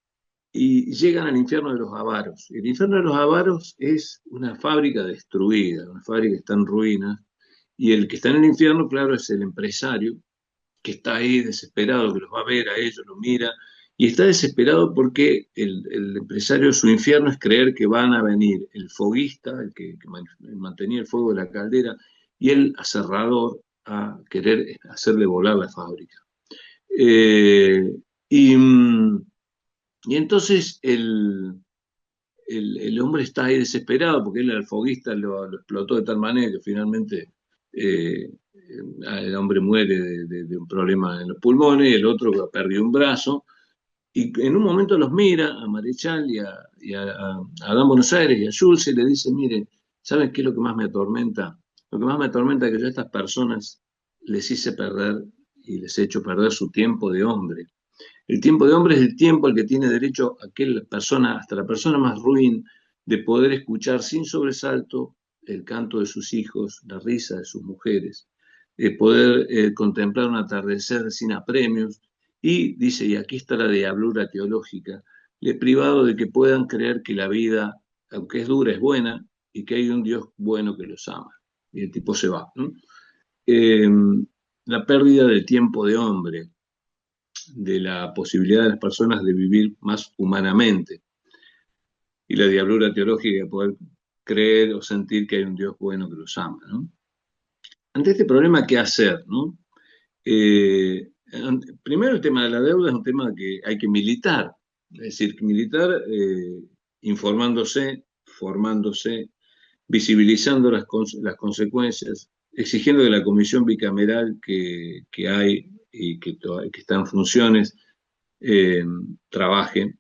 Speaker 2: y llegan al infierno de los avaros. El infierno de los avaros es una fábrica destruida, una fábrica que está en ruinas, y el que está en el infierno, claro, es el empresario, que está ahí desesperado, que los va a ver a ellos, los mira, y está desesperado porque el empresario, su infierno es creer que van a venir el foguista, que mantenía el fuego de la caldera, y el aserrador a querer hacerle volar la fábrica. Eh, y, y, entonces el hombre está ahí desesperado porque él al foguista lo explotó de tal manera que finalmente el hombre muere de un problema en los pulmones y el otro perdió un brazo. Y en un momento los mira a Marechal y a Adán Buenos Aires y a Jules y le dice, miren, ¿saben qué es lo que más me atormenta? Lo que más me atormenta es que yo a estas personas les hice perder y les he hecho perder su tiempo de hombre. El tiempo de hombre es el tiempo al que tiene derecho aquella persona, hasta la persona más ruin, de poder escuchar sin sobresalto el canto de sus hijos, la risa de sus mujeres, de poder contemplar un atardecer sin apremios, y dice, y aquí está la diablura teológica, le privado de que puedan creer que la vida, aunque es dura, es buena, y que hay un Dios bueno que los ama. Y el tipo se va, ¿no? Eh, la pérdida del tiempo de hombre, de la posibilidad de las personas de vivir más humanamente, y la diablura teológica de poder creer o sentir que hay un Dios bueno que los ama, ¿no? Ante este problema, ¿qué hacer, no? Primero, el tema de la deuda es un tema que hay que militar, es decir, militar informándose, formándose, visibilizando las consecuencias, exigiendo que la comisión bicameral que hay y que está en funciones eh, trabaje,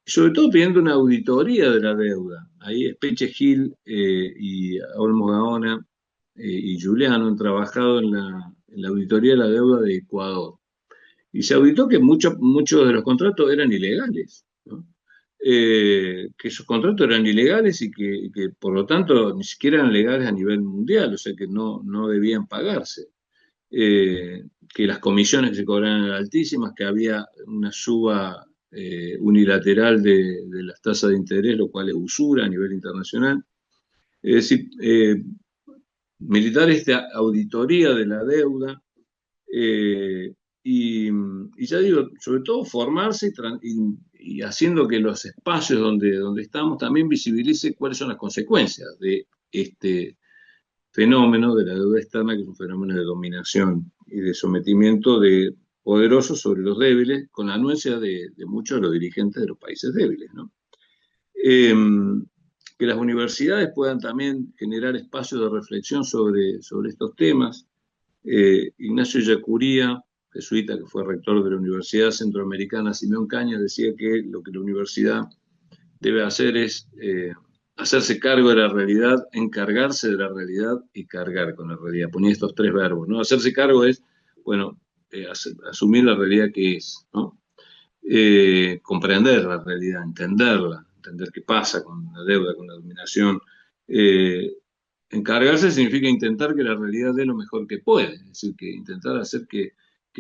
Speaker 2: y sobre todo pidiendo una auditoría de la deuda. Ahí Espeche Gil y Olmo Gaona y Juliano han trabajado en la auditoría de la deuda de Ecuador. Y se auditó que muchos de los contratos eran ilegales, ¿no? Que esos contratos eran ilegales y que, por lo tanto ni siquiera eran legales a nivel mundial, o sea que no debían pagarse. Que las comisiones que se cobraban eran altísimas, que había una suba unilateral de las tasas de interés, lo cual es usura a nivel internacional. Es decir, militar esta auditoría de la deuda, y ya digo, sobre todo formarse y haciendo que los espacios donde estamos también visibilice cuáles son las consecuencias de este fenómeno de la deuda externa, que es un fenómeno de dominación y de sometimiento de poderosos sobre los débiles, con la anuencia de muchos de los dirigentes de los países débiles, ¿no? Eh, que las universidades puedan también generar espacios de reflexión sobre estos temas. Ignacio Yacuría, jesuita que fue rector de la Universidad Centroamericana Simeón Cañas, decía que lo que la universidad debe hacer es hacerse cargo de la realidad, encargarse de la realidad y cargar con la realidad. Ponía estos tres verbos, ¿no? Hacerse cargo es, bueno, asumir la realidad que es, ¿no? Comprender la realidad, entenderla, entender qué pasa con la deuda, con la dominación. Eh, Encargarse significa intentar que la realidad dé lo mejor que puede, es decir, que intentar hacer que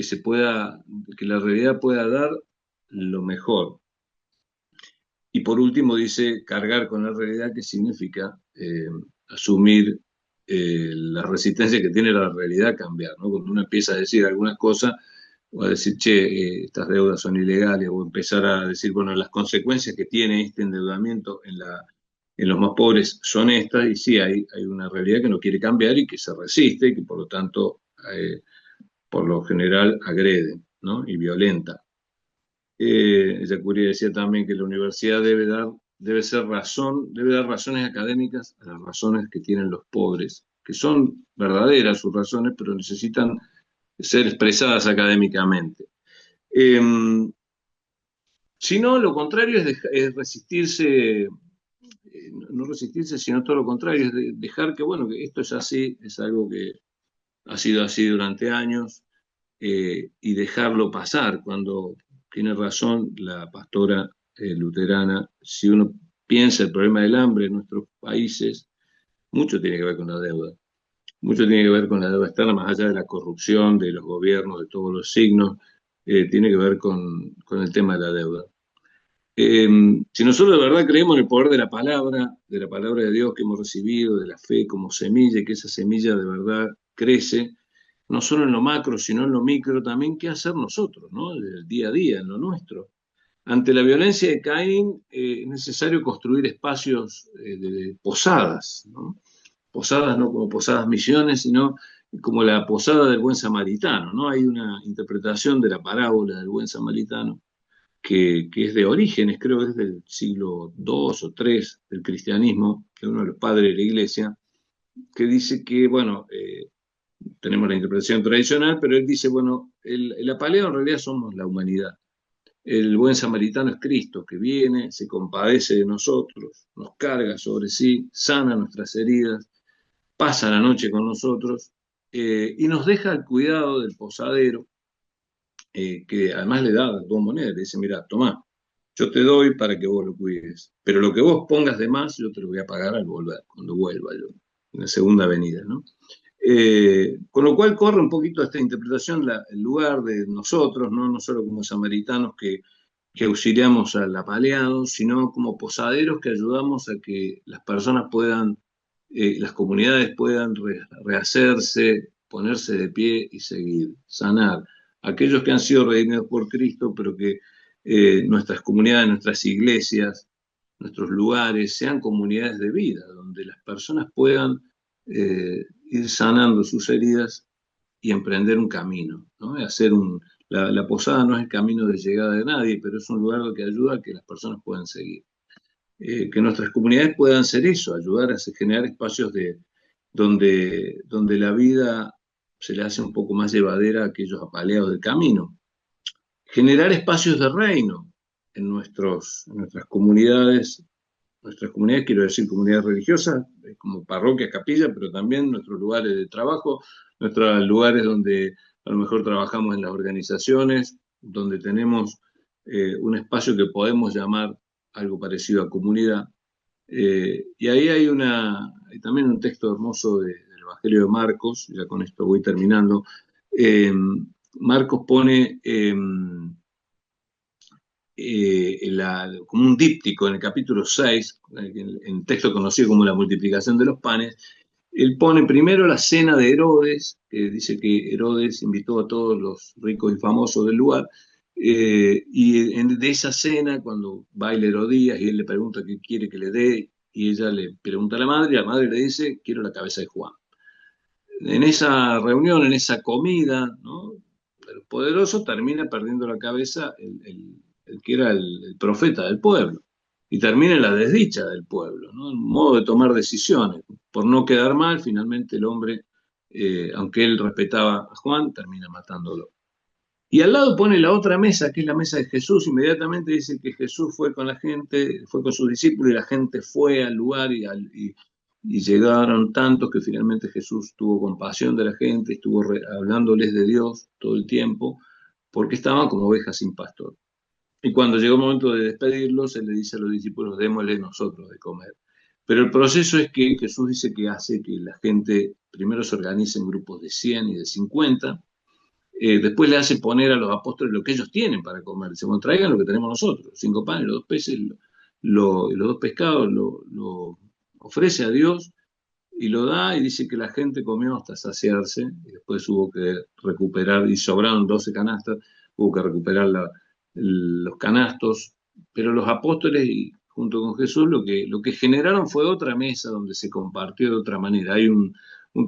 Speaker 2: se pueda, que la realidad pueda dar lo mejor. Y por último dice cargar con la realidad, que significa asumir la resistencia que tiene la realidad a cambiar, ¿no? Cuando uno empieza a decir algunas cosas, o a decir, che, estas deudas son ilegales, o empezar a decir, bueno, las consecuencias que tiene este endeudamiento en los más pobres son estas, y sí, hay una realidad que no quiere cambiar y que se resiste, y que por lo tanto, por lo general, agrede, ¿no? Y violenta. Yacuría decía también que la universidad debe dar razones académicas a las razones que tienen los pobres, que son verdaderas sus razones, pero necesitan ser expresadas académicamente. Eh, si no, lo contrario es resistirse, no resistirse, sino todo lo contrario, es dejar que, bueno, que esto es así, es algo que ha sido así durante años, y dejarlo pasar. Cuando tiene razón la pastora luterana, si uno piensa el problema del hambre en nuestros países, mucho tiene que ver con la deuda. Mucho tiene que ver con la deuda externa, más allá de la corrupción de los gobiernos de todos los signos, tiene que ver con el tema de la deuda. Eh, si nosotros de verdad creemos en el poder de la palabra de Dios que hemos recibido, de la fe como semilla, y que esa semilla de verdad crece, no solo en lo macro, sino en lo micro también, ¿qué hacer nosotros, ¿no? Del día a día, en lo nuestro? Ante la violencia de Caín, es necesario construir espacios de posadas, ¿no? Posadas no como posadas misiones, sino como la posada del buen samaritano, ¿no? Hay una interpretación de la parábola del buen samaritano que es de orígenes, creo que es del siglo II o III del cristianismo, que es uno de los padres de la iglesia, que dice que, bueno, tenemos la interpretación tradicional, pero él dice, bueno, el apaleo en realidad somos la humanidad. El buen samaritano es Cristo, que viene, se compadece de nosotros, nos carga sobre sí, sana nuestras heridas, pasa la noche con nosotros, y nos deja al cuidado del posadero, que además le da dos monedas, le dice, mira, tomá, yo te doy para que vos lo cuides, pero lo que vos pongas de más, yo te lo voy a pagar al volver, cuando vuelva yo, en la segunda venida, ¿no? Con lo cual corre un poquito esta interpretación el lugar de nosotros, ¿no? No solo como samaritanos que auxiliamos al apaleado, sino como posaderos que ayudamos a que las personas puedan, las comunidades puedan rehacerse, ponerse de pie y seguir, sanar. Aquellos que han sido redimidos por Cristo, pero que nuestras comunidades, nuestras iglesias, nuestros lugares sean comunidades de vida, donde las personas puedan ir sanando sus heridas y emprender un camino, ¿no? La posada no es el camino de llegada de nadie, pero es un lugar que ayuda a que las personas puedan seguir. Que nuestras comunidades puedan ser eso, ayudar a generar espacios donde la vida se le hace un poco más llevadera a aquellos apaleados del camino. Generar espacios de reino en nuestras comunidades, quiero decir comunidades religiosas, como parroquias, capillas, pero también nuestros lugares de trabajo, nuestros lugares donde a lo mejor trabajamos en las organizaciones, donde tenemos un espacio que podemos llamar algo parecido a comunidad. Y ahí hay también un texto hermoso del Evangelio de Marcos, ya con esto voy terminando. Eh, Marcos pone como un díptico en el capítulo 6, en el texto conocido como la multiplicación de los panes, Él pone primero la cena de Herodes, que dice que Herodes invitó a todos los ricos y famosos del lugar, de esa cena, cuando baila Herodías y él le pregunta qué quiere que le dé, y ella le pregunta a la madre, y la madre le dice, quiero la cabeza de Juan. En esa reunión, en esa comida, ¿no?, de los poderosos, termina perdiendo la cabeza el que era el profeta del pueblo. Y termina en la desdicha del pueblo, ¿no?, un modo de tomar decisiones. Por no quedar mal, finalmente el hombre, aunque él respetaba a Juan, termina matándolo. Y al lado pone la otra mesa, que es la mesa de Jesús. Inmediatamente dice que Jesús fue con la gente, fue con sus discípulos y la gente fue al lugar y llegaron tantos que finalmente Jesús tuvo compasión de la gente, estuvo hablándoles de Dios todo el tiempo, porque estaban como ovejas sin pastor. Y cuando llegó el momento de despedirlos, él le dice a los discípulos, démosle nosotros de comer. Pero el proceso es que Jesús dice que hace que la gente primero se organice en grupos de 100 y de 50. Después le hace poner a los apóstoles lo que ellos tienen para comer. Dice, bueno, traigan lo que tenemos nosotros, 5 panes, los 2 peces, los 2 pescados, lo ofrece a Dios y lo da y dice que la gente comió hasta saciarse y después hubo que recuperar, y sobraron 12 canastas, hubo que recuperar los canastos, pero los apóstoles y junto con Jesús lo que generaron fue otra mesa donde se compartió de otra manera. Hay un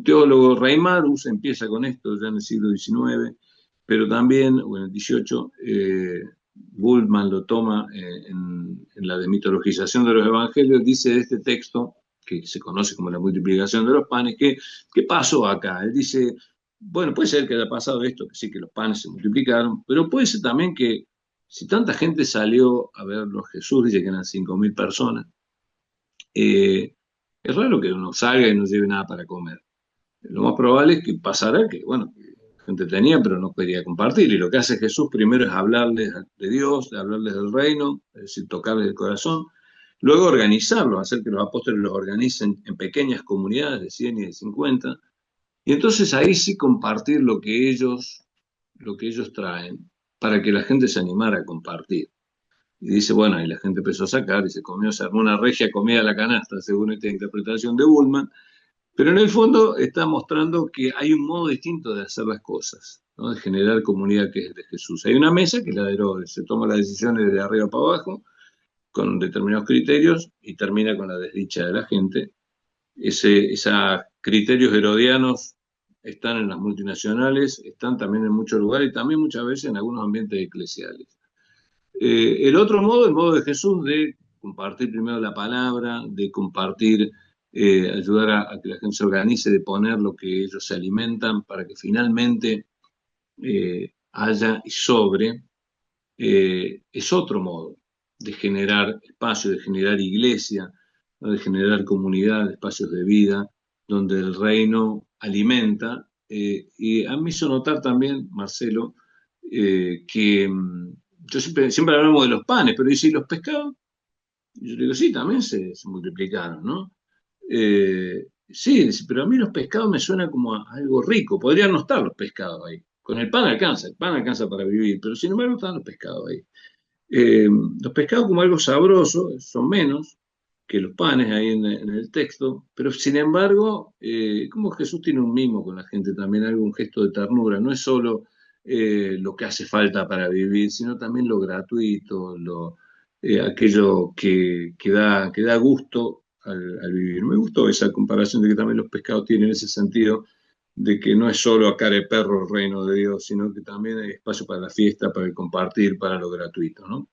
Speaker 2: teólogo, Reimarus, empieza con esto ya en el siglo XIX, pero también, o en el XVIII, Bultmann lo toma en la demitologización de los evangelios, dice de este texto, que se conoce como la multiplicación de los panes, ¿qué pasó acá? Él dice, bueno, puede ser que haya pasado esto, que sí, que los panes se multiplicaron, pero puede ser también que si tanta gente salió a verlo a Jesús, dice que eran 5.000 personas, es raro que uno salga y no lleve nada para comer. Lo más probable es que pasará que, bueno, que la gente tenía, pero no quería compartir. Y lo que hace Jesús primero es hablarles de Dios, de hablarles del reino, es decir, tocarles el corazón. Luego organizarlos, hacer que los apóstoles los organicen en pequeñas comunidades de 100 y de 50. Y entonces ahí sí compartir lo que ellos traen, para que la gente se animara a compartir. Y dice, bueno, y la gente empezó a sacar y se armó una regia comida a la canasta, según esta interpretación de Bullman, pero en el fondo está mostrando que hay un modo distinto de hacer las cosas, ¿no?, de generar comunidad, que es el de Jesús. Hay una mesa que es la de Herodes, se toma las decisiones de arriba para abajo, con determinados criterios, y termina con la desdicha de la gente. Esos criterios herodianos están en las multinacionales, están también en muchos lugares y también muchas veces en algunos ambientes eclesiales. El otro modo, el modo de Jesús, de compartir primero la palabra, de compartir, ayudar a que la gente se organice, de poner lo que ellos se alimentan para que finalmente haya y sobre, es otro modo de generar espacio, de generar iglesia, ¿no?, de generar comunidad, espacios de vida, donde el reino alimenta. Y a mí hizo notar también, Marcelo, que yo siempre hablamos de los panes, pero dice, ¿y los pescados? Y yo le digo, sí, también se multiplicaron, ¿no? Sí, dice, pero a mí los pescados me suena como a algo rico, podrían no estar los pescados ahí. Con el pan alcanza para vivir, pero sin embargo están los pescados ahí. Los pescados como algo sabroso son menos que los panes ahí en el texto, pero sin embargo, como Jesús tiene un mimo con la gente también, algo, un gesto de ternura, no es solo lo que hace falta para vivir, sino también lo gratuito, aquello que da gusto al vivir. Me gustó esa comparación de que también los pescados tienen ese sentido de que no es solo a cara de perro el reino de Dios, sino que también hay espacio para la fiesta, para el compartir, para lo gratuito, ¿no?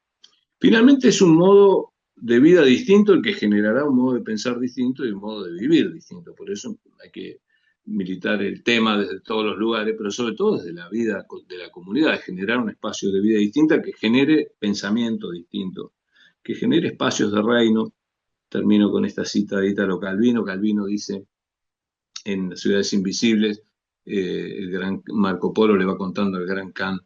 Speaker 2: Finalmente es un modo de vida distinto el que generará un modo de pensar distinto y un modo de vivir distinto. Por eso hay que militar el tema desde todos los lugares, pero sobre todo desde la vida de la comunidad, de generar un espacio de vida distinta que genere pensamiento distinto, que genere espacios de reino. Termino con esta cita de Italo Calvino. Calvino dice en Las ciudades invisibles, el gran Marco Polo le va contando al gran Khan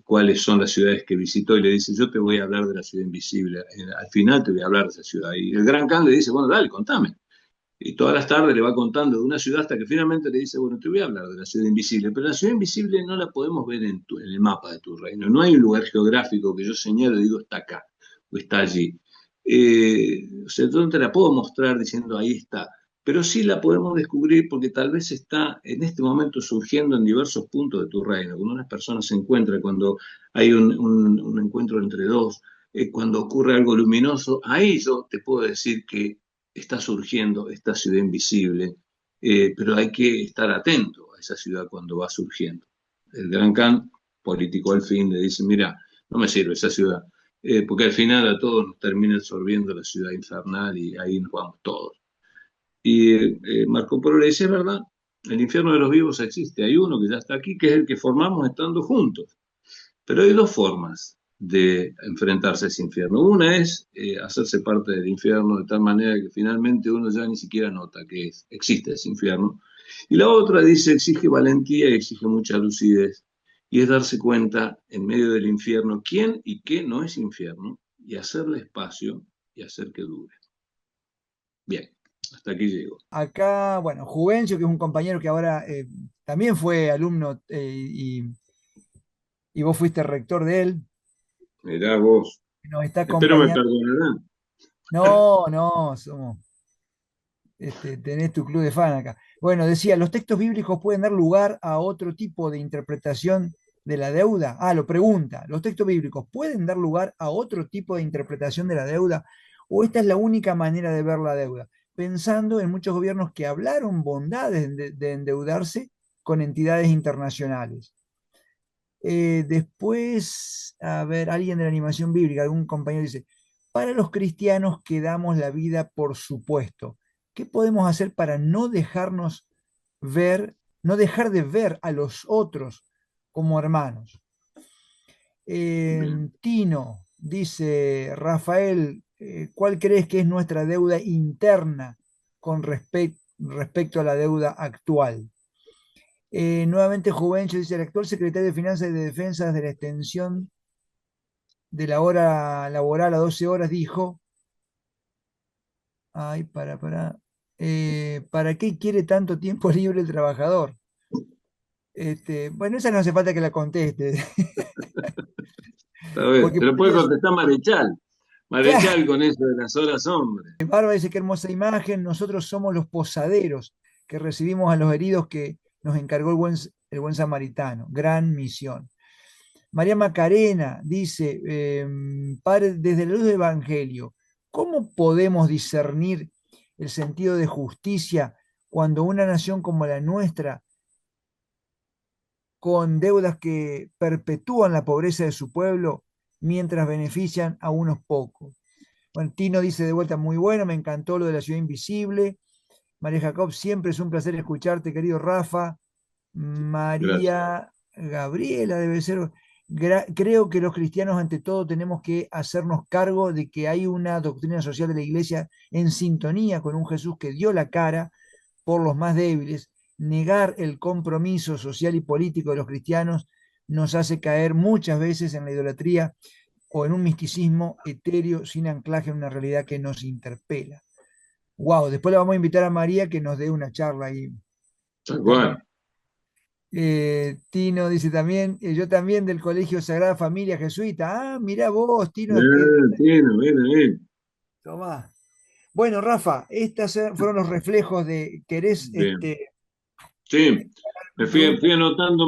Speaker 2: cuáles son las ciudades que visitó y le dice, yo te voy a hablar de la ciudad invisible, al final te voy a hablar de esa ciudad. Y el gran Khan le dice, bueno, dale, contame. Y todas las tardes le va contando de una ciudad hasta que finalmente le dice, bueno, te voy a hablar de la ciudad invisible, pero la ciudad invisible no la podemos ver en el mapa de tu reino. No hay un lugar geográfico que yo señalo y digo, está acá o está allí. O sea, yo no te la puedo mostrar diciendo, ahí está. pero sí la podemos descubrir porque tal vez está en este momento surgiendo en diversos puntos de tu reino. Cuando unas personas se encuentran, cuando hay un encuentro entre dos, cuando ocurre algo luminoso, ahí yo te puedo decir que está surgiendo esta ciudad invisible, pero hay que estar atento a esa ciudad cuando va surgiendo. El gran Khan, político al fin, le dice, mira, no me sirve esa ciudad, porque al final a todos nos termina absorbiendo la ciudad infernal y ahí nos vamos todos. Y Marco Polo le dice, es verdad, el infierno de los vivos existe. Hay uno que ya está aquí, que es el que formamos estando juntos. Pero hay dos formas de enfrentarse a ese infierno. Una es hacerse parte del infierno de tal manera que finalmente uno ya ni siquiera nota que existe ese infierno. Y la otra dice, exige valentía y exige mucha lucidez. Y es darse cuenta en medio del infierno quién y qué no es infierno y hacerle espacio y hacer que dure. Bien, hasta aquí llego.
Speaker 1: Acá, bueno, Juvencio, que es un compañero que ahora también fue alumno y vos fuiste rector de él,
Speaker 2: Mirá vos.
Speaker 1: nos está
Speaker 2: Espero me
Speaker 1: acompañando.
Speaker 2: perdonarán.
Speaker 1: No, no, tenés tu club de fan acá. Bueno, decía, los textos bíblicos pueden dar lugar a otro tipo de interpretación de la deuda. Ah, lo pregunta, ¿los textos bíblicos pueden dar lugar a otro tipo de interpretación de la deuda? ¿O esta es la única manera de ver la deuda? Pensando en muchos gobiernos que hablaron bondades de endeudarse con entidades internacionales. Después, a ver, alguien de la animación bíblica, algún compañero dice, para los cristianos que damos la vida por supuesto, ¿qué podemos hacer para no dejarnos ver, no dejar de ver a los otros como hermanos?
Speaker 2: Bien.
Speaker 1: Tino dice, Rafael, ¿cuál crees que es nuestra deuda interna con respecto a la deuda actual? Nuevamente Juvencio dice, el actual secretario de Finanzas y de Defensa de la extensión de la hora laboral a 12 horas dijo, ay, ¿para qué quiere tanto tiempo libre el trabajador? Bueno, esa no hace falta que la conteste,
Speaker 2: Está bien.
Speaker 1: porque
Speaker 2: Te lo puede
Speaker 1: podría ser,
Speaker 2: contestar Marechal.
Speaker 1: claro,
Speaker 2: Marechal con eso de las horas hombre.
Speaker 1: Bárbara dice, qué hermosa imagen, nosotros somos los posaderos que recibimos a los heridos que nos encargó el buen samaritano, gran misión. María Macarena dice, padre, desde la luz del Evangelio, ¿cómo podemos discernir el sentido de justicia cuando una nación como la nuestra, con deudas que perpetúan la pobreza de su pueblo, mientras benefician a unos pocos? Bueno, Tino dice de vuelta, muy bueno, me encantó lo de la ciudad invisible. María Jacob, siempre es un placer escucharte, querido Rafa.
Speaker 2: Gracias.
Speaker 1: María Gabriela debe ser. Creo que los cristianos ante todo tenemos que hacernos cargo de que hay una doctrina social de la iglesia en sintonía con un Jesús que dio la cara por los más débiles. Negar el compromiso social y político de los cristianos nos hace caer muchas veces en la idolatría o en un misticismo etéreo sin anclaje en una realidad que nos interpela. Wow, después le vamos a invitar a María que nos dé una charla ahí
Speaker 2: Tal
Speaker 1: también.
Speaker 2: cual.
Speaker 1: Tino dice también, yo también del Colegio Sagrada Familia Jesuita. Ah, mirá vos, Tino,
Speaker 2: Bien, bien, bien.
Speaker 1: tomá. Bueno, Rafa, estos fueron los reflejos de, ¿querés
Speaker 2: Bien. Sí, me
Speaker 1: preguntas?
Speaker 2: fui anotando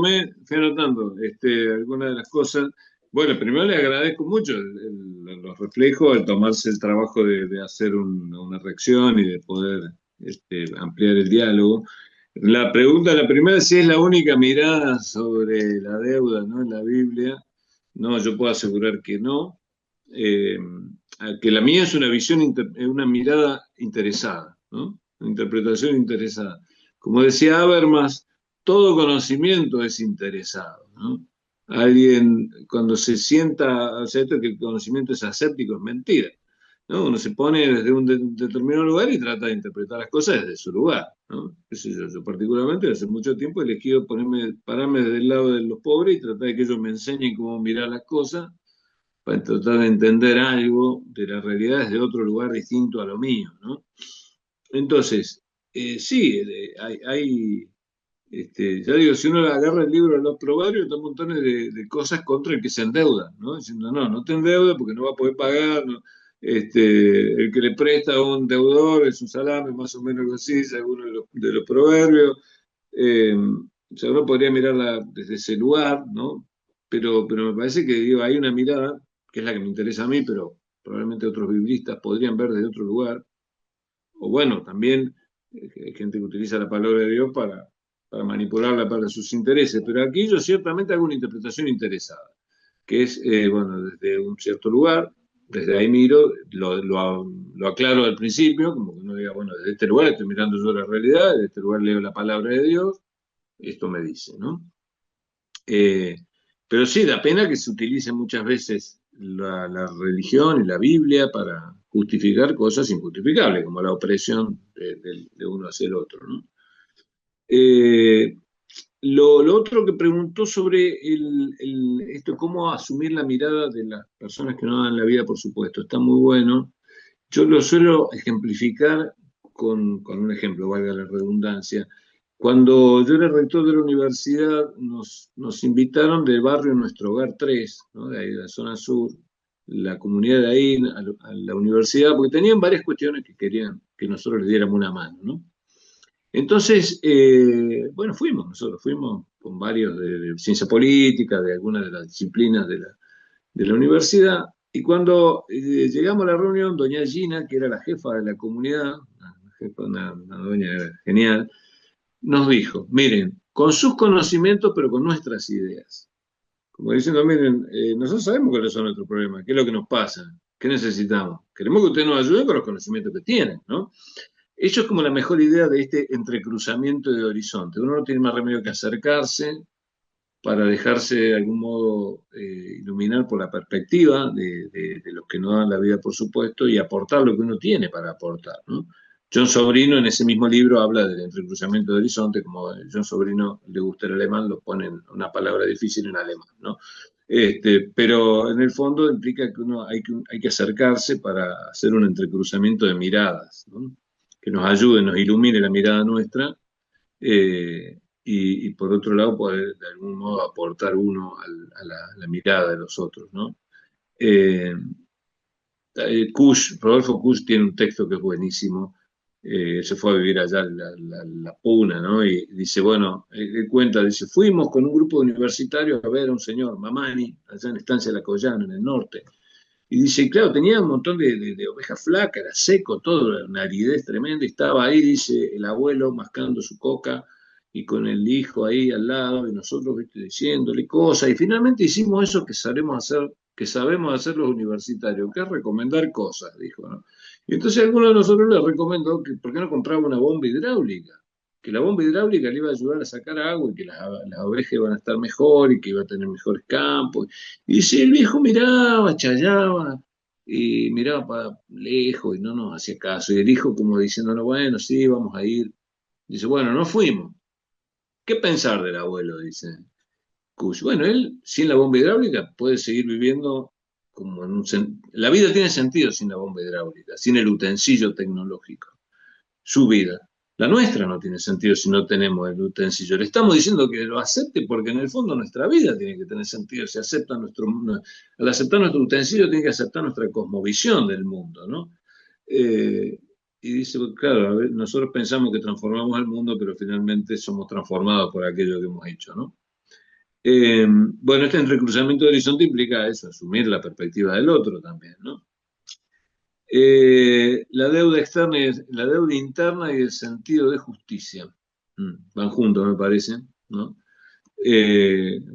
Speaker 2: algunas de las cosas. Bueno, primero le agradezco mucho los reflejos, el tomarse el trabajo de hacer una reacción y de poder ampliar el diálogo. La primera, si es la única mirada sobre la deuda, ¿no? En la Biblia. No, yo puedo asegurar que no. Eh, que la mía es una una mirada interesada, ¿no? Una interpretación interesada. Como decía Habermas, todo conocimiento es interesado, ¿no? Alguien, cuando se sienta, o sea, esto que el conocimiento es aséptico, es mentira, ¿no? Uno se pone desde un determinado lugar y trata de interpretar las cosas desde su lugar, ¿no? Qué sé yo, yo particularmente hace mucho tiempo he elegido pararme del lado de los pobres y tratar de que ellos me enseñen cómo mirar las cosas para tratar de entender algo de la realidad desde otro lugar distinto a lo mío, ¿no? Entonces, sí, ya digo, si uno agarra el libro de los probarios, está montones de cosas contra el que se endeuda, ¿no? Diciendo, no, no te endeudes porque no va a poder pagar, no. El que le presta a un deudor es un salame, más o menos así, es alguno de los proverbios. O sea, uno podría mirarla desde ese lugar, ¿no? Pero me parece que digo, hay una mirada, que es la que me interesa a mí, pero probablemente otros biblistas podrían ver desde otro lugar. O bueno, también hay gente que utiliza la palabra de Dios para manipularla para sus intereses. Pero aquí yo ciertamente hago una interpretación interesada, que es, bueno, desde un cierto lugar, desde ahí miro, lo aclaro al principio, como que uno diga, bueno, desde este lugar estoy mirando yo la realidad, desde este lugar leo la palabra de Dios, esto me dice, ¿no? Eh, pero sí, da pena que se utilice muchas veces la religión y la Biblia para justificar cosas injustificables, como la opresión de uno hacia el otro, ¿no? Eh, lo otro que preguntó sobre esto, cómo asumir la mirada de las personas que no dan la vida, por supuesto, está muy bueno. Yo lo suelo ejemplificar con un ejemplo, valga la redundancia. Cuando yo era rector de la universidad, nos invitaron del barrio Nuestro Hogar 3, ¿no? De ahí de la zona sur, la comunidad de ahí, a la universidad, porque tenían varias cuestiones que querían que nosotros les diéramos una mano, ¿no? Entonces, bueno, nosotros fuimos con varios de ciencia política, de algunas de las disciplinas de la universidad, y cuando llegamos a la reunión, doña Gina, que era la jefa de la comunidad, una doña genial, nos dijo, miren, con sus conocimientos, pero con nuestras ideas. Como diciendo, miren, nosotros sabemos cuáles son nuestros problemas, qué es lo que nos pasa, qué necesitamos. Queremos que ustedes nos ayuden con los conocimientos que tienen, ¿no? Eso es como la mejor idea de este entrecruzamiento de horizonte. Uno no tiene más remedio que acercarse para dejarse de algún modo iluminar por la perspectiva de los que no dan la vida, por supuesto, y aportar lo que uno tiene para aportar, ¿no? John Sobrino en ese mismo libro habla del entrecruzamiento de horizonte, como a John Sobrino le gusta el alemán, lo ponen una palabra difícil en alemán, ¿no? Pero en el fondo implica que uno hay que acercarse para hacer un entrecruzamiento de miradas, ¿no? Que nos ayude, nos ilumine la mirada nuestra, y por otro lado poder de algún modo aportar uno a la mirada de los otros, ¿no? Eh, Rodolfo Kusch tiene un texto que es buenísimo. Se fue a vivir allá en la Puna, ¿no? Y dice, bueno, él cuenta, dice, fuimos con un grupo de universitarios a ver a un señor, Mamani, allá en Estancia de La Collana, en el norte. Y dice, claro, tenía un montón de ovejas flacas, era seco, todo, una aridez tremenda, y estaba ahí, dice, el abuelo mascando su coca y con el hijo ahí al lado, y nosotros, viste, diciéndole cosas, y finalmente hicimos eso que sabemos hacer los universitarios, que es recomendar cosas, dijo, ¿no? Y entonces alguno de nosotros le recomendó que por qué no compraba una bomba hidráulica, que la bomba hidráulica le iba a ayudar a sacar agua y que las ovejas iban a estar mejor y que iba a tener mejores campos. Y si el viejo miraba, chayaba, y miraba para lejos y no nos hacía caso. Y el hijo como diciéndonos, bueno, sí, vamos a ir. Dice, bueno, no fuimos. ¿Qué pensar del abuelo? Dice Kush. Bueno, él sin la bomba hidráulica puede seguir viviendo como en La vida tiene sentido sin la bomba hidráulica, sin el utensilio tecnológico, su vida. La nuestra no tiene sentido si no tenemos el utensilio. Le estamos diciendo que lo acepte porque en el fondo nuestra vida tiene que tener sentido. Si acepta al aceptar nuestro utensilio tiene que aceptar nuestra cosmovisión del mundo, ¿no? Y dice, claro, a ver, nosotros pensamos que transformamos el mundo, pero finalmente somos transformados por aquello que hemos hecho, ¿no? Bueno, este entrecruzamiento de horizonte implica eso, asumir la perspectiva del otro también, ¿no? La deuda externa la deuda interna y el sentido de justicia. Van juntos, me parece, ¿no?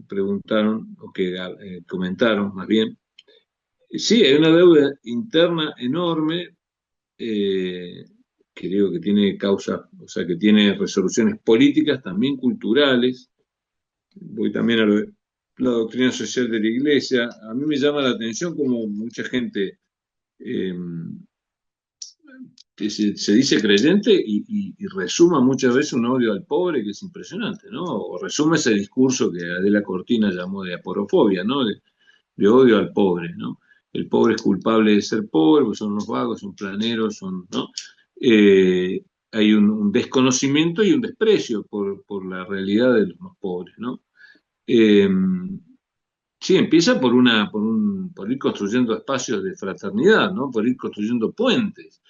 Speaker 2: Preguntaron, o que comentaron más bien. Sí, hay una deuda interna enorme, eh, que digo que tiene causas, o sea, que tiene resoluciones políticas, también culturales. Voy también a la doctrina social de la Iglesia. A mí me llama la atención como mucha gente eh, que se dice creyente y resuma muchas veces un odio al pobre que es impresionante, ¿no? O resume ese discurso que Adela Cortina llamó de aporofobia, ¿no? De odio al pobre, ¿no? El pobre es culpable de ser pobre, porque son unos vagos, son planeros, son, ¿no? Hay un desconocimiento y un desprecio por la realidad de los más pobres, ¿no? Eh, Sí, empieza por ir construyendo espacios de fraternidad, ¿no? Por ir construyendo puentes.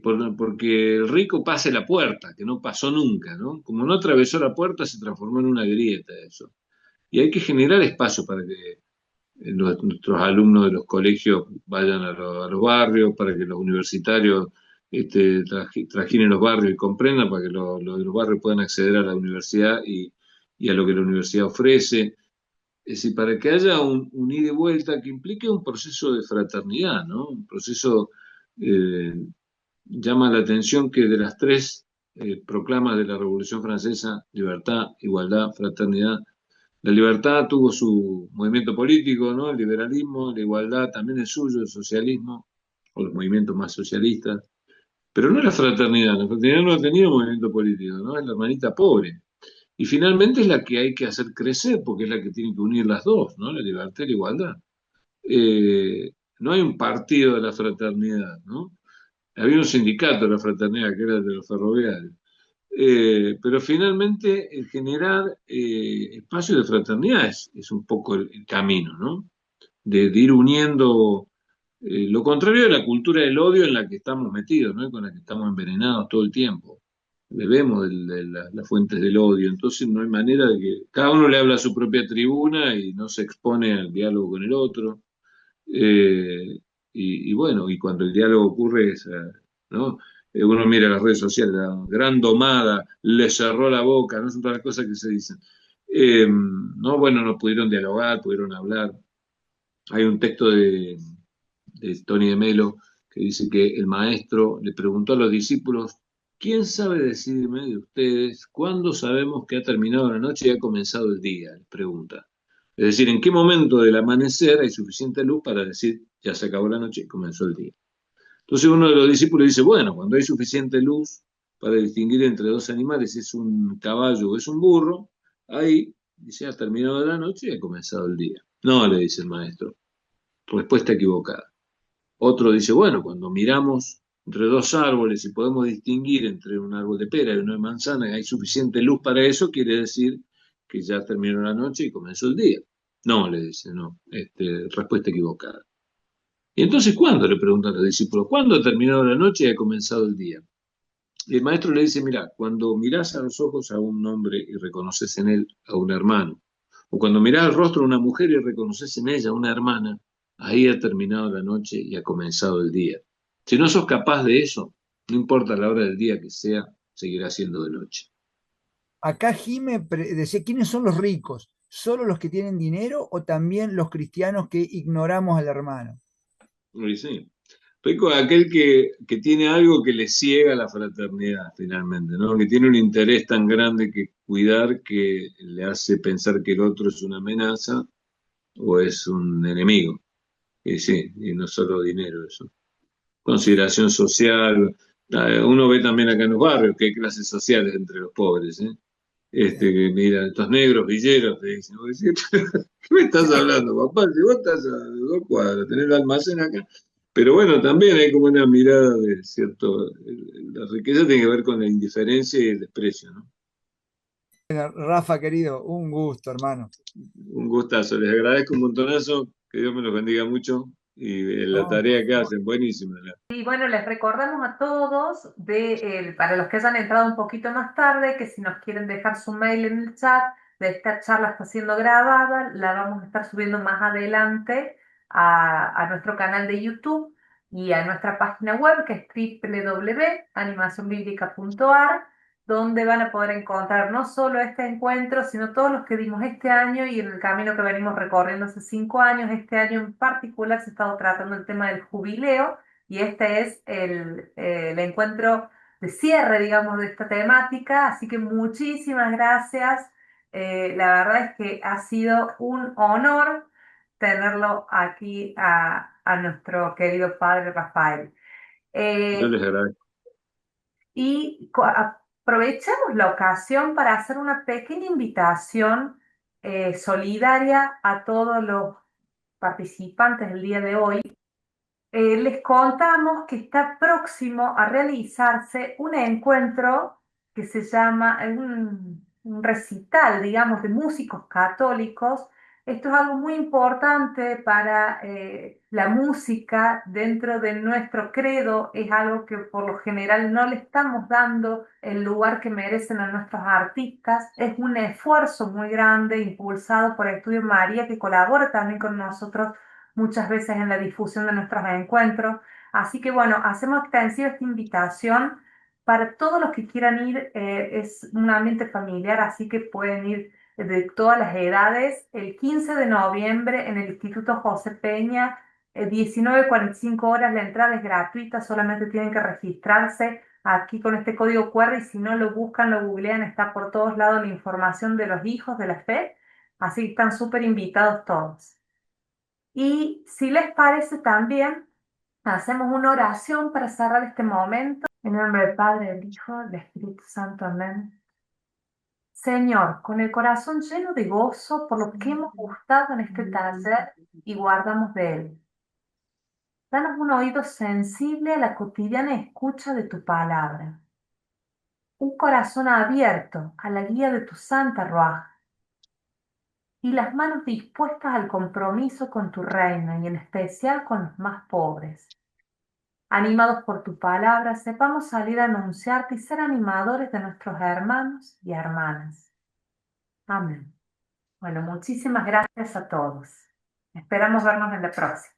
Speaker 2: Porque el rico pase la puerta, que no pasó nunca, ¿no? Como no atravesó la puerta, se transformó en una grieta eso. Y hay que generar espacio para que nuestros alumnos de los colegios vayan a los barrios, para que los universitarios trajinen los barrios y comprendan, para que los de los barrios puedan acceder a la universidad y a lo que la universidad ofrece. Es decir, para que haya un ida y vuelta que implique un proceso de fraternidad, ¿no? Un proceso, eh, llama la atención que de las tres proclamas de la Revolución Francesa, libertad, igualdad, fraternidad, la libertad tuvo su movimiento político, ¿no? El liberalismo, la igualdad también es suyo, el socialismo, o los movimientos más socialistas, pero no la fraternidad no ha tenido movimiento político, ¿no? Es la hermanita pobre. Y finalmente es la que hay que hacer crecer, porque es la que tiene que unir las dos, ¿no? La libertad y la igualdad. No hay un partido de la fraternidad, ¿no? Había un sindicato de la fraternidad que era el de los ferroviarios. Pero finalmente el generar espacios de fraternidad es un poco el camino, ¿no? De ir uniendo lo contrario de la cultura del odio en la que estamos metidos, ¿no? Con la que estamos envenenados todo el tiempo. Bebemos las fuentes del odio, entonces no hay manera de que cada uno le habla a su propia tribuna y no se expone al diálogo con el otro. Eh, y bueno, y cuando el diálogo ocurre, ¿no? Uno mira las redes sociales, la gran domada, le cerró la boca, no son todas las cosas que se dicen. No, bueno, no pudieron dialogar, pudieron hablar. Hay un texto de Tony de Melo que dice que el maestro le preguntó a los discípulos, ¿quién sabe decirme de ustedes cuándo sabemos que ha terminado la noche y ha comenzado el día? Les pregunta. Es decir, ¿en qué momento del amanecer hay suficiente luz para decir ya se acabó la noche y comenzó el día? Entonces uno de los discípulos dice, bueno, cuando hay suficiente luz para distinguir entre dos animales, si es un caballo o es un burro, ahí dice, ha terminado la noche y ha comenzado el día. No, le dice el maestro, respuesta equivocada. Otro dice, bueno, cuando miramos entre dos árboles y podemos distinguir entre un árbol de pera y uno de manzana, y hay suficiente luz para eso, quiere decir que ya terminó la noche y comenzó el día. No, le dice, no, respuesta equivocada. Y entonces, ¿cuándo? Le preguntan los discípulos, ¿cuándo ha terminado la noche y ha comenzado el día? Y el maestro le dice, mira, cuando mirás a los ojos a un hombre y reconoces en él a un hermano, o cuando mirás al rostro de una mujer y reconoces en ella a una hermana, ahí ha terminado la noche y ha comenzado el día. Si no sos capaz de eso, no importa la hora del día que sea, seguirá siendo de noche.
Speaker 1: Acá Jime decía, ¿quiénes son los ricos? ¿Solo los que tienen dinero o también los cristianos que ignoramos al hermano?
Speaker 2: Y sí. Rico es aquel que tiene algo que le ciega la fraternidad, finalmente, ¿no? Que tiene un interés tan grande que cuidar que le hace pensar que el otro es una amenaza o es un enemigo. Y sí, y no solo dinero eso. Consideración social. Uno ve también acá en los barrios que hay clases sociales entre los pobres, ¿eh? Que mira, estos negros villeros te dicen, vos decís, ¿qué me estás hablando, papá? Si vos estás a 2 cuadras, tenés el almacén acá. Pero bueno, también hay como una mirada de cierto, la riqueza tiene que ver con la indiferencia y el desprecio, ¿no?
Speaker 1: Rafa, querido, un gusto, hermano.
Speaker 2: Un gustazo, les agradezco un montonazo, que Dios me los bendiga mucho y la
Speaker 1: No, por
Speaker 2: tarea que
Speaker 1: favor.
Speaker 2: hacen, buenísima.
Speaker 3: Y bueno, les recordamos a todos, para los que hayan entrado un poquito más tarde, que si nos quieren dejar su mail en el chat, de esta charla está siendo grabada, la vamos a estar subiendo más adelante a nuestro canal de YouTube y a nuestra página web, que es www.animacionbiblica.ar, donde van a poder encontrar no solo este encuentro, sino todos los que dimos este año y en el camino que venimos recorriendo hace 5 años. Este año en particular se ha estado tratando el tema del jubileo y este es el encuentro de cierre, digamos, de esta temática. Así que muchísimas gracias. La verdad es que ha sido un honor tenerlo aquí a nuestro querido padre Rafael.
Speaker 2: Yo
Speaker 3: Eh,
Speaker 2: les agradezco.
Speaker 3: y aprovechamos la ocasión para hacer una pequeña invitación solidaria a todos los participantes del día de hoy. Les contamos que está próximo a realizarse un encuentro que se llama un recital, digamos, de músicos católicos Esto es algo muy importante para la música dentro de nuestro credo, es algo que por lo general no le estamos dando el lugar que merecen a nuestros artistas. Es un esfuerzo muy grande impulsado por Estudio María, que colabora también con nosotros muchas veces en la difusión de nuestros encuentros. Así que bueno, hacemos extensiva esta invitación para todos los que quieran ir. Es un ambiente familiar, así que pueden ir de todas las edades, el 15 de noviembre en el Instituto José Peña, 19:45 horas, la entrada es gratuita, solamente tienen que registrarse aquí con este código QR, y si no lo buscan, lo googlean, está por todos lados la información de los hijos de la fe, así que están súper invitados todos. Y si les parece también, hacemos una oración para cerrar este momento. En el nombre del Padre, del Hijo, del Espíritu Santo. Amén. Señor, con el corazón lleno de gozo por lo que hemos gustado en este taller y guardamos de él, danos un oído sensible a la cotidiana escucha de tu palabra, un corazón abierto a la guía de tu santa Ruaj y las manos dispuestas al compromiso con tu reino y en especial con los más pobres. Animados por tu palabra, sepamos salir a anunciarte y ser animadores de nuestros hermanos y hermanas. Amén. Bueno, muchísimas gracias a todos. Esperamos vernos en la próxima.